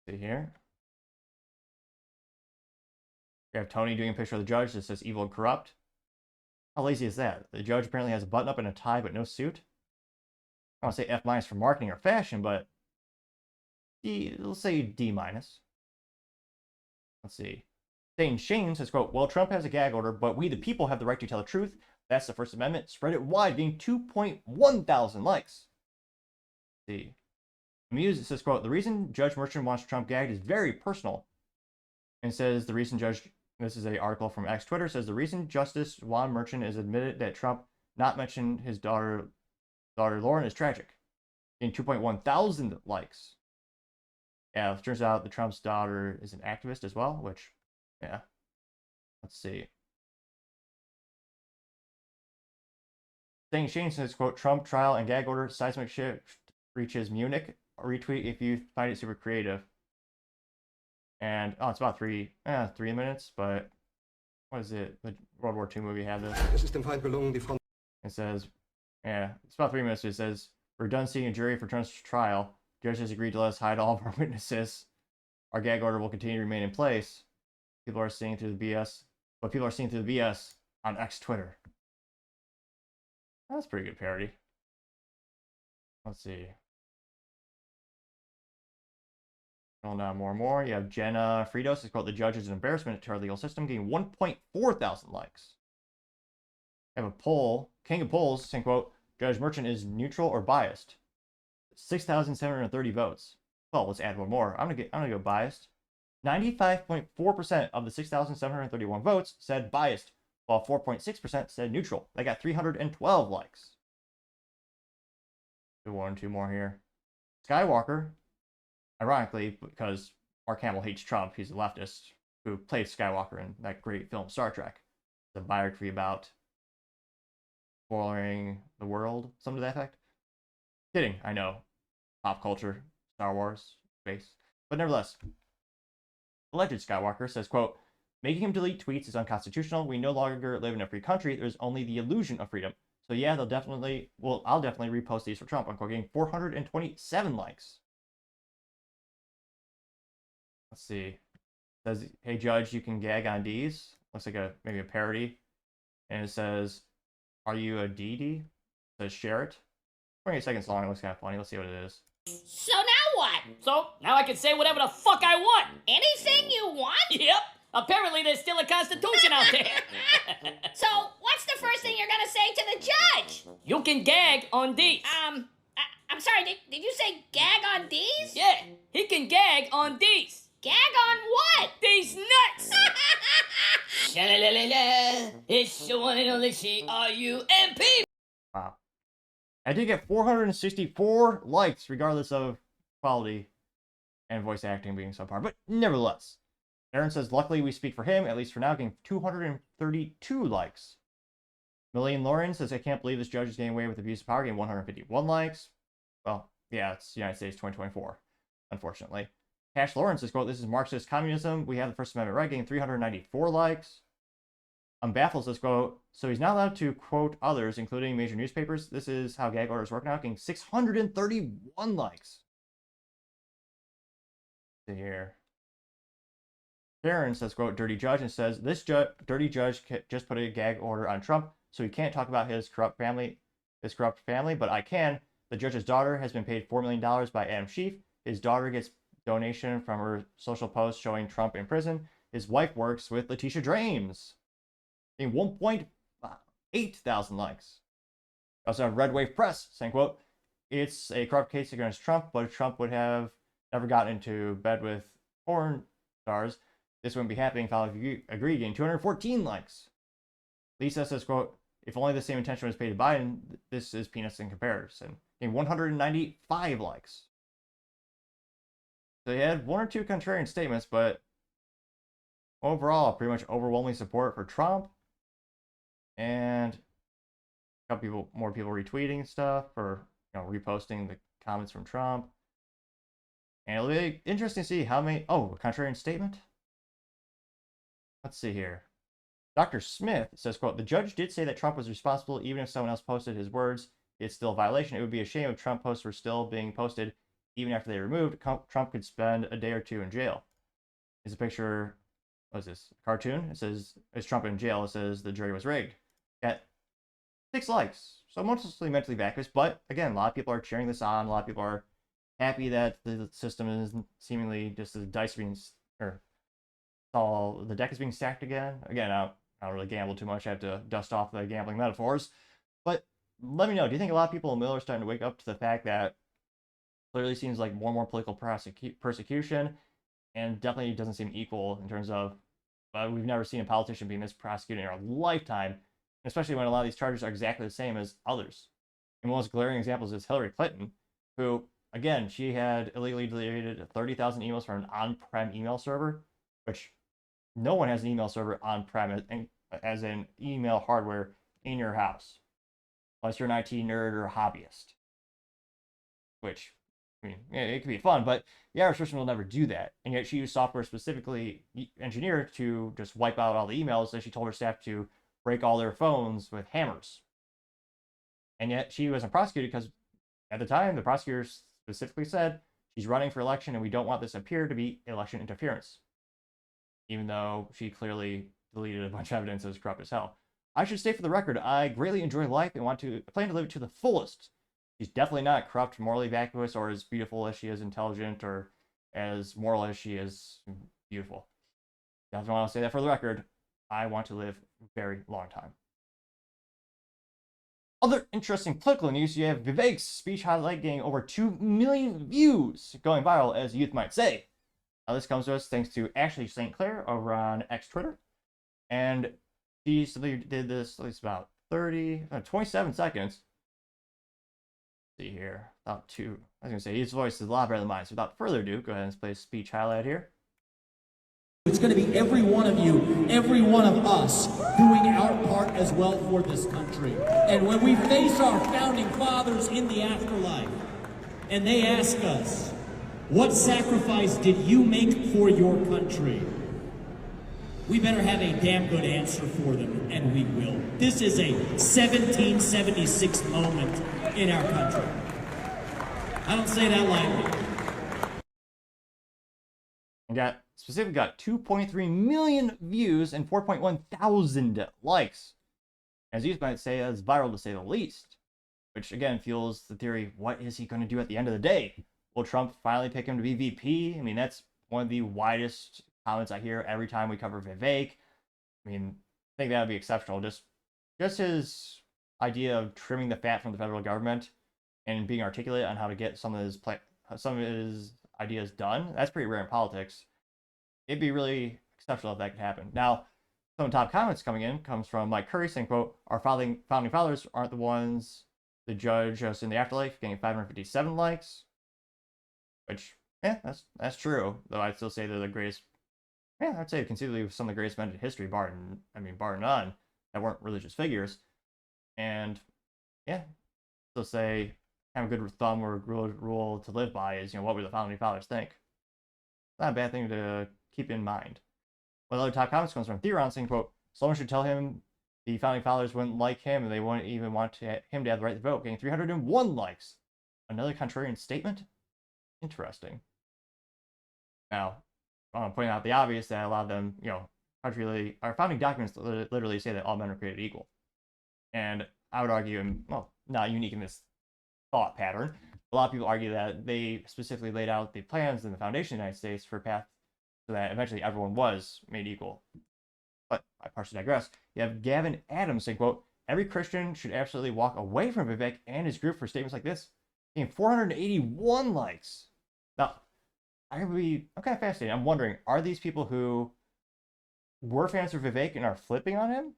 See here. We have Tony doing a picture of the judge that says evil and corrupt. How lazy is that? The judge apparently has a button up and a tie, but no suit. I don't want to say F- for marketing or fashion, but let's say D-. Let's see. Dane Shane says, quote, well, Trump has a gag order, but we the people have the right to tell the truth. That's the First Amendment. Spread it wide, getting 2.1 thousand likes. Let's see. Muse says, quote, the reason Judge Merchant wants Trump gagged is very personal. And says the reason this is an article from X Twitter, says the reason Justice Juan Merchant is admitted that Trump not mentioned his daughter Lauren is tragic. Getting 2.1 thousand likes. Yeah, it turns out the Trump's daughter is an activist as well, which, yeah. Let's see. Saying Shane says, quote, Trump trial and gag order, seismic shift reaches Munich. Retweet if you find it super creative. And, it's about 3 minutes, but what is it? The World War II movie had this. It says, yeah, it's about 3 minutes. It says, we're done seeing a jury for Trump's trial. Judge has agreed to let us hide all of our witnesses. Our gag order will continue to remain in place. People are seeing through the BS, but people are seeing through the BS on X Twitter. That's pretty good parody. Let's see. Going down more and more. You have Jenna Fritos is called the judge is an embarrassment to our legal system, getting 1.4 thousand likes. You have a poll, King of Polls, saying, quote, Judge Merchant is neutral or biased. 6,730 votes. Well, let's add one more. I'm gonna go biased. 95.4% of the 6,731 votes said biased, while 4.6% said neutral. They got 312 likes. Do one, two more here. Skywalker, ironically, because Mark Hamill hates Trump, he's a leftist who played Skywalker in that great film Star Trek. The biography about spoiling the world, something to that effect. Kidding, I know. Pop culture, Star Wars, space. But nevertheless, alleged Skywalker says, quote, making him delete tweets is unconstitutional. We no longer live in a free country. There's only the illusion of freedom. So yeah, I'll definitely repost these for Trump. I'm getting 427 likes. Let's see. It says, hey judge, you can gag on D's. Looks like maybe a parody. And it says, are you a DD? It says share it. 28 seconds long. It looks kind of funny. Let's see what it is. So now what? So, now I can say whatever the fuck I want. Anything you want? Yep. Apparently there's still a constitution out there. So, what's the first thing you're gonna say to the judge? You can gag on these. I'm sorry, did you say gag on these? Yeah, he can gag on these. Gag on what? These nuts! Sha-la-la-la-la. It's the one and only C-R-U-M-P. Wow. I did get 464 likes, regardless of quality and voice acting being subpar. But nevertheless, Aaron says, luckily we speak for him, at least for now, getting 232 likes. Millian Lauren says, I can't believe this judge is getting away with abuse of power, getting 151 likes. Well, yeah, it's United States 2024, unfortunately. Cash Lawrence says, quote, this is Marxist communism. We have the First Amendment right, getting 394 likes. Baffles says, quote, so he's not allowed to quote others, including major newspapers. This is how gag orders work now, getting 631 likes. Let's see here. Karen says, quote, dirty judge, and says, this dirty judge just put a gag order on Trump, so he can't talk about his corrupt family, but I can. The judge's daughter has been paid $4 million by Adam Schiff. His daughter gets donation from her social post showing Trump in prison. His wife works with Letitia James. In 1.8 thousand likes. We also have Red Wave Press saying, quote, it's a corrupt case against Trump, but if Trump would have never gotten into bed with porn stars, this wouldn't be happening if I agree, getting 214 likes. Lisa says, quote, if only the same attention was paid to Biden, this is peanuts in comparison. Getting 195 likes. So he had one or two contrarian statements, but overall, pretty much overwhelming support for Trump. And a couple more people retweeting stuff or reposting the comments from Trump. And it'll be interesting to see how many. Oh, a contrarian statement. Let's see here. Dr. Smith says, quote, the judge did say that Trump was responsible even if someone else posted his words. It's still a violation. It would be a shame if Trump posts were still being posted even after they were removed. Trump could spend a day or two in jail. Here's a picture. What is this? A cartoon? It says, is Trump in jail? It says the jury was rigged. Got 6 likes. So mostly mentally vacuous, but again, a lot of people are cheering this on. A lot of people are happy that the system is seemingly just the dice being, or the deck is being stacked again. Again, I don't really gamble too much. I have to dust off the gambling metaphors. But let me know, do you think a lot of people in Miller are starting to wake up to the fact that clearly seems like more and more political persecution, and definitely doesn't seem equal in terms of we've never seen a politician being misprosecuted in our lifetime, especially when a lot of these charges are exactly the same as others. And one of the most glaring examples is Hillary Clinton, who, again, she had illegally deleted 30,000 emails from an on-prem email server, which no one has an email server on-prem as an email hardware in your house, unless you're an IT nerd or a hobbyist, which, I mean, yeah, it could be fun, but the average person will never do that. And yet she used software specifically engineered to just wipe out all the emails, and she told her staff to break all their phones with hammers. And yet she wasn't prosecuted because at the time, the prosecutor specifically said she's running for election and we don't want this to appear to be election interference. Even though she clearly deleted a bunch of evidence that was corrupt as hell. I should state for the record, I greatly enjoy life and plan to live it to the fullest. She's definitely not corrupt, morally vacuous, or as beautiful as she is intelligent, or as moral as she is beautiful. Definitely want to say that for the record. I want to live a very long time. Other interesting political news, you have Vivek's speech highlight getting over 2 million views, going viral, as youth might say. Now, this comes to us thanks to Ashley St. Clair over on X Twitter. And she simply did this at least about 27 seconds. Let's see here. I was going to say, his voice is a lot better than mine. So without further ado, go ahead and play a speech highlight here. It's going to be every one of you, every one of us, doing our part as well for this country. And when we face our founding fathers in the afterlife, and they ask us, what sacrifice did you make for your country? We better have a damn good answer for them, and we will. This is a 1776 moment in our country. I don't say that lightly. And specifically got 2.3 million views and 4.1 thousand likes. As you might say, it's viral to say the least. Which again fuels the theory, what is he going to do at the end of the day? Will Trump finally pick him to be VP? I mean, that's one of the widest comments I hear every time we cover Vivek. I mean, I think that would be exceptional. Just his idea of trimming the fat from the federal government and being articulate on how to get some of his ideas done. That's pretty rare in politics. It'd be really exceptional if that could happen. Now, some top comments coming in comes from Mike Curry saying, quote, our founding fathers aren't the ones to judge us in the afterlife, getting 557 likes. Which, yeah, that's true. Though I'd still say they're the greatest. Yeah, I'd say conceivably some of the greatest men in history, bar none, that weren't religious figures. And yeah, still say kind of a good thumb or rule to live by is, what would the founding fathers think? Not a bad thing to keep in mind. One of the top comments comes from Theron saying, quote, someone should tell him the founding fathers wouldn't like him and they wouldn't even want him to have the right to vote, getting 301 likes. Another contrarian statement? Interesting. Now, I'm pointing out the obvious that a lot of them, our founding documents literally say that all men are created equal. And I would argue, and well, not unique in this thought pattern, a lot of people argue that they specifically laid out the plans in the foundation of the United States for a path so that eventually everyone was made equal. But I partially digress. You have Gavin Adams saying, quote, every Christian should absolutely walk away from Vivek and his group for statements like this, getting 481 likes. Now, I'm kind of fascinated. I'm wondering, are these people who were fans of Vivek and are flipping on him?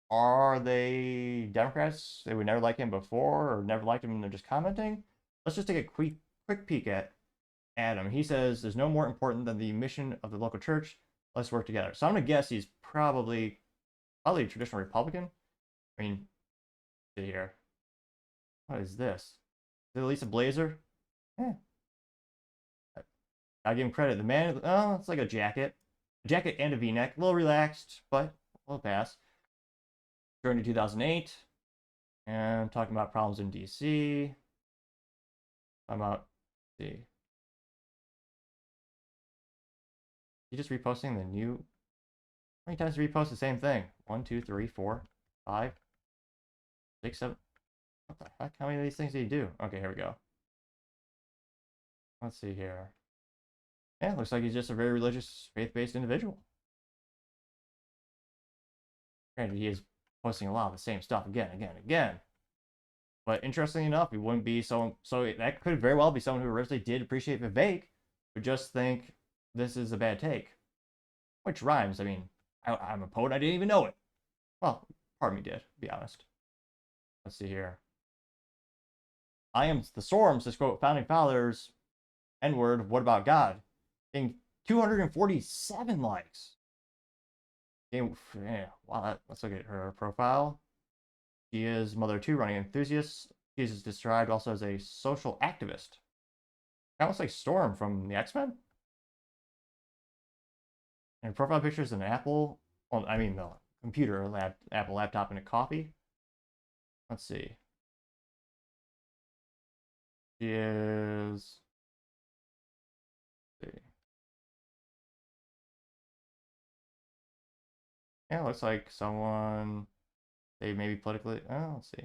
Are they Democrats? They would never like him before or never liked him and they're just commenting? Let's just take a quick peek at Adam. He says, there's no more important than the mission of the local church. Let's work together. So I'm going to guess he's probably a traditional Republican. I mean, see here. What is this? Is it Lisa Blazer? Yeah. I give him credit. The man, it's like a jacket. A jacket and a V-neck. A little relaxed, but we'll pass. Joined in 2008. And talking about problems in D.C. Talking about, let's see. He just reposting the new. How many times did he repost the same thing? 1, 2, 3, 4, 5, 6, 7. What the heck? How many of these things did he do? Okay, here we go. Let's see here. Yeah, looks like he's just a very religious, faith-based individual. Granted, he is posting a lot of the same stuff again. But interestingly enough, he wouldn't be so that could very well be someone who originally did appreciate Vivek, but just think this is a bad take. Which rhymes. I mean, I'm a poet, I didn't even know it. Well, part of me did, to be honest. Let's see here. I am the Storm says, quote, founding fathers, N-word, what about God? Getting 247 likes. Yeah, wow, let's look at her profile. She is mother of 2, running enthusiast. She is described also as a social activist. That looks like Storm from the X-Men. And her profile picture is an Apple, well, I mean the computer, Apple laptop, and a coffee. Let's see. She is. Let's see. Yeah, it looks like someone, they maybe politically, oh, let's see.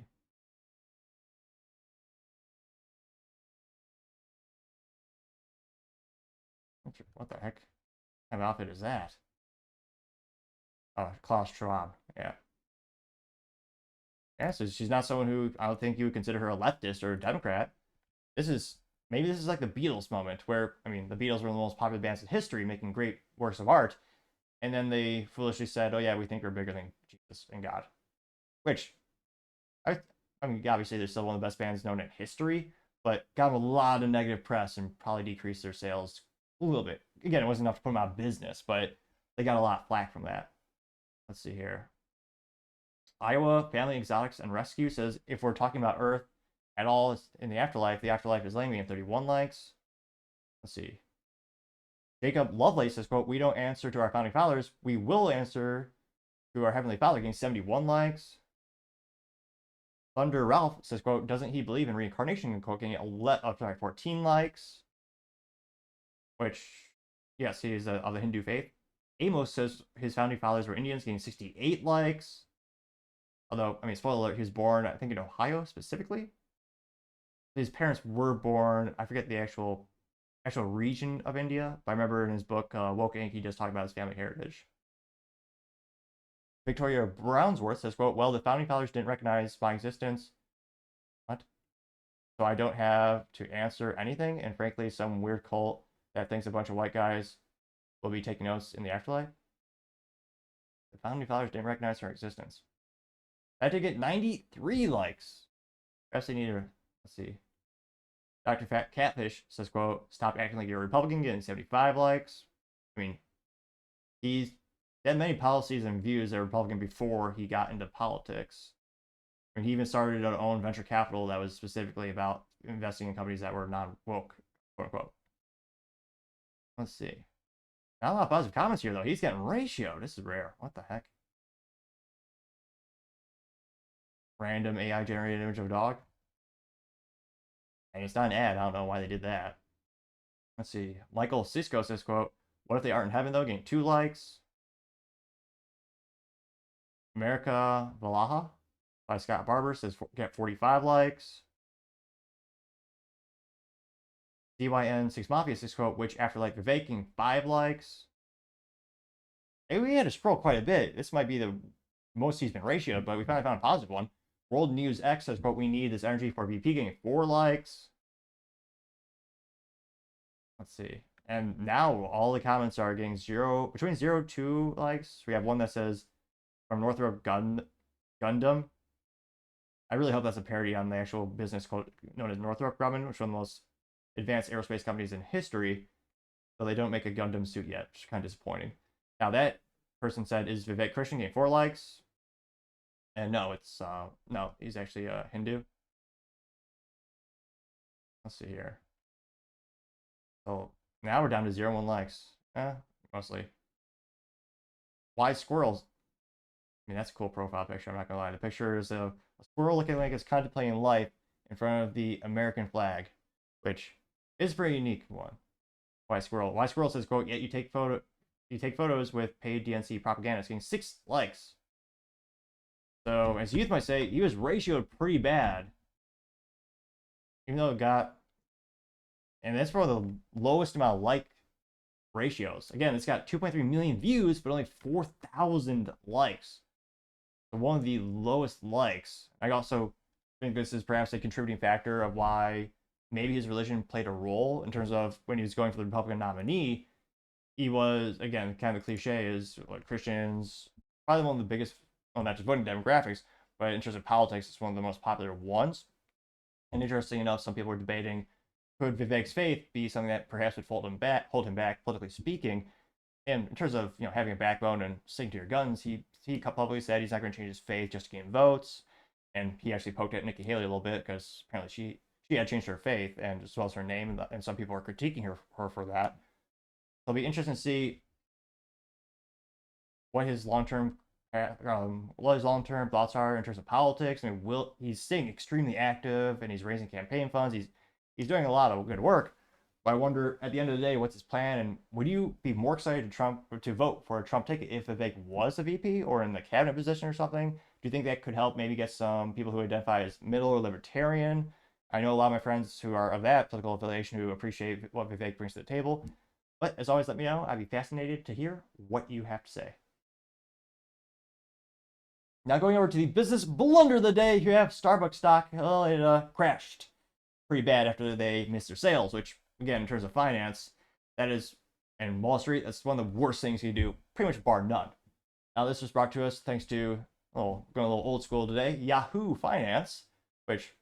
What the heck kind of outfit is that? Oh, Klaus Schwab. Yeah. Yeah, so she's not someone who I don't think you would consider her a leftist or a Democrat. This is maybe this is like the Beatles moment where I mean the Beatles were one of the most popular bands in history, making great works of art, and then they foolishly said, "Oh yeah, we think we're bigger than Jesus and God," which I I mean obviously they're still one of the best bands known in history, but got a lot of negative press and probably decreased their sales a little bit. Again, it wasn't enough to put them out of business, but they got a lot of flack from that. Let's see here. Iowa Family Exotics and Rescue says if we're talking about Earth at all in the afterlife is lame. We have 31 likes. Let's see. Jacob Lovelace says, quote, we don't answer to our founding fathers. We will answer to our Heavenly Father, getting 71 likes. Thunder Ralph says, quote, doesn't he believe in reincarnation? Quote, getting 14 likes. Which, yes, he is of the Hindu faith. Amos says his founding fathers were Indians, getting 68 likes. Although, I mean, spoiler alert, he was born, I think, in Ohio specifically. His parents were born, I forget the actual region of India, but I remember in his book, Woke Inc., he just talked about his family heritage. Victoria Brownsworth says, quote, well, the founding fathers didn't recognize my existence. What? So I don't have to answer anything, and frankly, some weird cult that thinks a bunch of white guys will be taking notes in the afterlife. The founding fathers didn't recognize her existence. I had to get 93 likes. Actually need to, let's see. Dr. Fat Catfish says, quote, stop acting like you're a Republican, getting 75 likes. I mean, he's had many policies and views that were Republican before he got into politics. I mean, he even started an own venture capital that was specifically about investing in companies that were non-woke, quote unquote. Let's see. Not a lot of positive comments here, though. He's getting ratio. This is rare. What the heck? Random AI generated image of a dog. And it's not an ad. I don't know why they did that. Let's see. Michael Cisco says, quote, what if they aren't in heaven, though? Getting 2 likes. America Valaha by Scott Barber says, get 45 likes. DYN6 Mafia says, quote, which afterlife Vivek getting 5 likes. Hey, we had to scroll quite a bit. This might be the most he's been ratioed, but we finally found a positive one. World News X says, quote, we need this energy for VP, getting 4 likes. Let's see. And now all the comments are getting between 0 2 likes. We have one that says, from Northrop Gundam. I really hope that's a parody on the actual business quote known as Northrop Grumman, which is one of the most advanced aerospace companies in history. So they don't make a Gundam suit yet, which is kind of disappointing. Now that person said, is Vivek Christian, getting 4 likes? And no, it's no, he's actually a Hindu. Let's see here. So now we're down to 0 1 likes. Mostly. Why squirrels? I mean, that's a cool profile picture, I'm not gonna lie. The picture is a squirrel looking like it's contemplating life in front of the American flag, which is a very unique one. Why squirrel? Why squirrel says, quote, yet you take photos with paid DNC propaganda. It's getting 6 likes. So, as youth might say, he was ratioed pretty bad. Even though it got... And that's for the lowest amount of like ratios. Again, it's got 2.3 million views, but only 4,000 likes. So one of the lowest likes. I also think this is perhaps a contributing factor of why maybe his religion played a role in terms of when he was going for the Republican nominee. He was, again, kind of the cliche is like Christians, probably one of the biggest, well, not just voting demographics, but in terms of politics, it's one of the most popular ones. And interesting enough, some people were debating, could Vivek's faith be something that perhaps would hold him back politically speaking? And in terms of having a backbone and sticking to your guns, he publicly said he's not going to change his faith just to gain votes. And he actually poked at Nikki Haley a little bit because apparently she had changed her faith and as well as her name, and some people are critiquing her for that. It'll be interesting to see what his long-term thoughts are in terms of politics. I mean, he's staying extremely active and he's raising campaign funds. He's doing a lot of good work, But I wonder, at the end of the day, what's his plan? And would you be more excited to vote for a Trump ticket if Vivek was a VP or in the cabinet position or something? Do you think that could help maybe get some people who identify as middle or libertarian? I know a lot of my friends who are of that political affiliation who appreciate what Vivek brings to the table. But as always, let me know. I'd be fascinated to hear what you have to say. Now going over to the business blunder of the day, you have Starbucks stock. Well, it crashed pretty bad after they missed their sales, which, again, in terms of finance, that is, and Wall Street, that's one of the worst things you do, pretty much bar none. Now this was brought to us thanks to, going a little old school today, Yahoo Finance, which,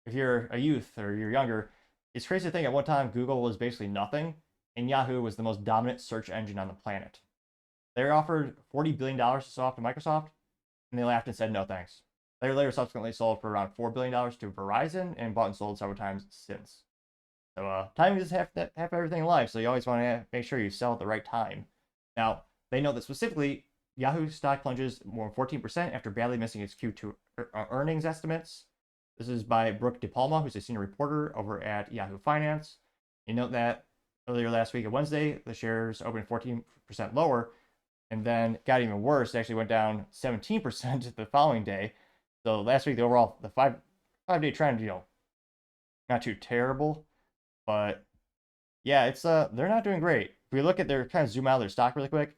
if you're a youth or you're younger, it's crazy to think at one time Google was basically nothing, and Yahoo was the most dominant search engine on the planet. They were offered $40 billion to sell off to Microsoft, and they laughed and said no thanks. They were later subsequently sold for around $4 billion to Verizon and bought and sold several times since. So timing is half everything in life, so you always want to make sure you sell at the right time. Now, they note that specifically, Yahoo stock plunges more than 14% after badly missing its Q2 earnings estimates. This is by Brooke DePalma, who's a senior reporter over at Yahoo Finance. You note that earlier last week, on Wednesday, the shares opened 14% lower, and then got even worse. It actually went down 17% the following day. So last week, the overall, the five-day trend, not too terrible, but yeah, it's they're not doing great. If we look at their kind of zoom out of their stock really quick,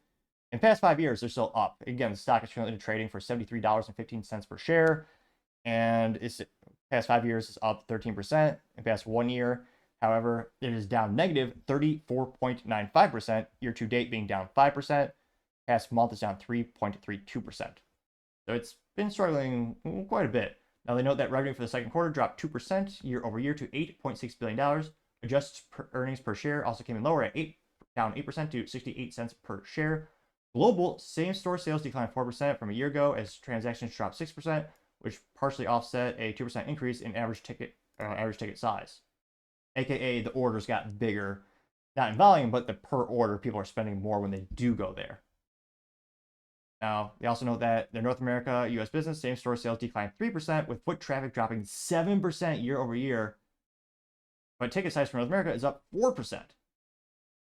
in the past 5 years, they're still up. Again, the stock is currently trading for $73.15 per share, and it's past 5 years is up 13%. In the past 1 year, however, it is down negative 34.95%. Year to date being down 5%. Past month is down 3.32%. So it's been struggling quite a bit. Now they note that revenue for the second quarter dropped 2% year over year to $8.6 billion. Adjusted earnings per share also came in lower at down 8% to 68 cents per share. Global same-store sales declined 4% from a year ago as transactions dropped 6%, which partially offset a 2% increase in average ticket size. AKA the orders got bigger, not in volume, but the per order, people are spending more when they do go there. Now, they also note that the North America U.S. business same-store sales declined 3%, with foot traffic dropping 7% year over year. But ticket size for North America is up 4%.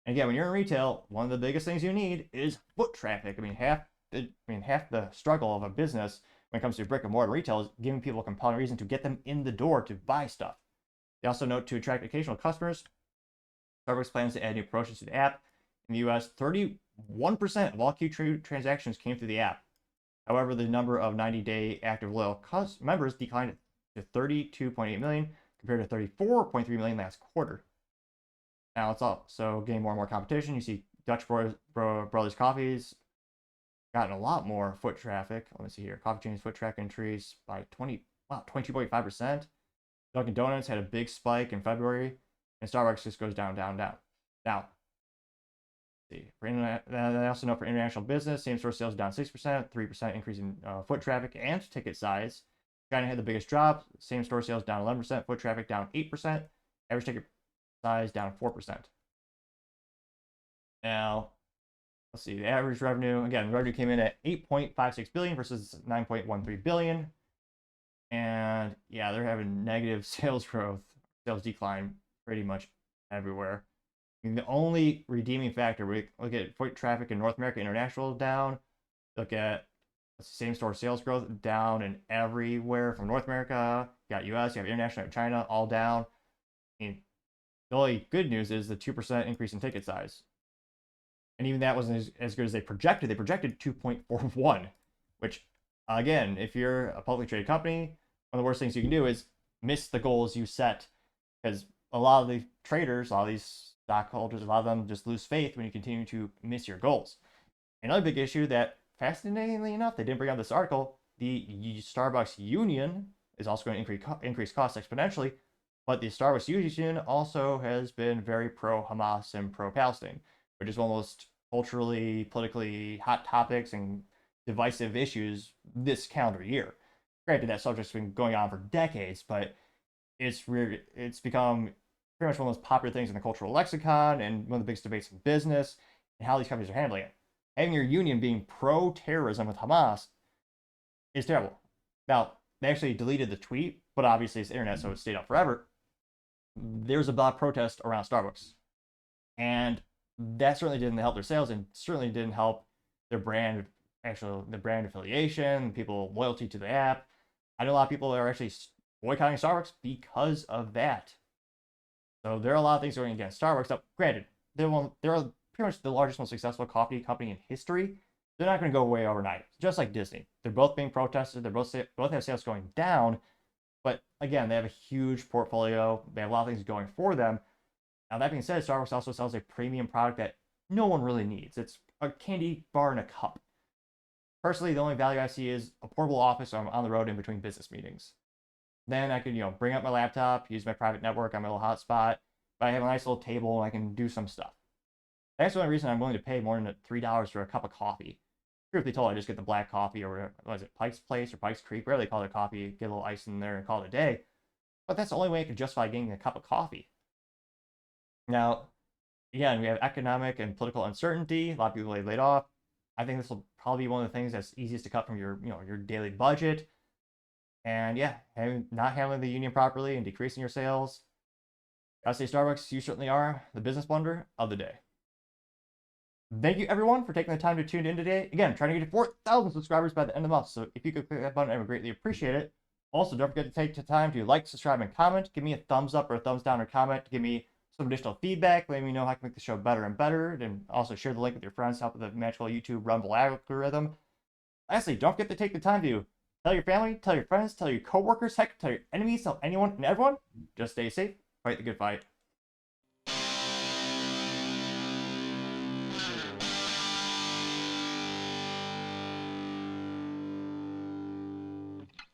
And again, when you're in retail, one of the biggest things you need is foot traffic. Half the struggle of a business when it comes to brick and mortar retail is giving people a compelling reason to get them in the door to buy stuff. They also note to attract occasional customers, Starbucks plans to add new promotions to the app. In the U.S., 31% of all Q2 transactions came through the app. However, the number of 90-day active loyal members declined to 32.8 million compared to 34.3 million last quarter. Now it's also getting more and more competition. You see Dutch Brothers Coffee's gotten a lot more foot traffic. Let me see here. Coffee chain's foot traffic increased by 22.5%. Dunkin' Donuts had a big spike in February, and Starbucks just goes down, down, down. Now, let's see. They also know for international business, same-store sales down 6%, 3% increase in foot traffic and ticket size. China had the biggest drop. Same-store sales down 11%, foot traffic down 8%, average ticket size down 4%. Now, let's see, the average revenue, again, revenue came in at $8.56 billion versus $9.13 billion. And yeah, they're having negative sales growth, sales decline pretty much everywhere. The only redeeming factor, we look at foot traffic in North America, international down. Look at same-store sales growth down in everywhere from North America. You got US, you have international, you have China, all down. The only good news is the 2% increase in ticket size. And even that wasn't as good as they projected. They projected 2.41, which, again, if you're a publicly traded company, one of the worst things you can do is miss the goals you set. Because a lot of the traders, a lot of these stockholders, a lot of them just lose faith when you continue to miss your goals. Another big issue that, fascinatingly enough, they didn't bring up this article, the Starbucks union is also going to increase costs exponentially. But the Starbucks union also has been very pro-Hamas and pro-Palestine, which is one of the most culturally, politically hot topics and divisive issues this calendar year. Granted, that subject's been going on for decades, but it's become pretty much one of the most popular things in the cultural lexicon and one of the biggest debates in business and how these companies are handling it. Having your union being pro-terrorism with Hamas is terrible. Now, they actually deleted the tweet, but obviously it's the internet, so it stayed up forever. there was a lot of protest around Starbucks. And that certainly didn't help their sales and certainly didn't help their brand, actually, the brand affiliation, people loyalty to the app. I know a lot of people that are actually boycotting Starbucks because of that. So there are a lot of things going against Starbucks. Now, granted, they're pretty much the largest, most successful coffee company in history. They're not going to go away overnight, just like Disney. They're both being protested. They're both have sales going down. But again, they have a huge portfolio. They have a lot of things going for them. Now, that being said, Starbucks also sells a premium product that no one really needs. It's a candy bar in a cup. Personally, the only value I see is a portable office so I'm on the road in between business meetings. Then I can, bring up my laptop, use my private network on my little hotspot. But I have a nice little table and I can do some stuff. That's the only reason I'm willing to pay more than $3 for a cup of coffee. Truth be told, I just get the black coffee or whatever, was it Pike's Place or Pike's Creek, whatever they call their coffee, get a little ice in there and call it a day. But that's the only way I can justify getting a cup of coffee. Now, again, we have economic and political uncertainty. A lot of people are laid off. I think this will probably be one of the things that's easiest to cut from your daily budget. And yeah, not handling the union properly and decreasing your sales. Gotta say, Starbucks, you certainly are the business blunder of the day. Thank you, everyone, for taking the time to tune in today. Again, trying to get to 4,000 subscribers by the end of the month. So if you could click that button, I would greatly appreciate it. Also, don't forget to take the time to like, subscribe, and comment. Give me a thumbs up or a thumbs down or comment. Give me some additional feedback. Let me know how I can make the show better and better. And also share the link with your friends to help with the magical YouTube Rumble algorithm. Lastly, don't forget to take the time to tell your family, tell your friends, tell your coworkers, heck, tell your enemies, tell anyone and everyone. Just stay safe, fight the good fight.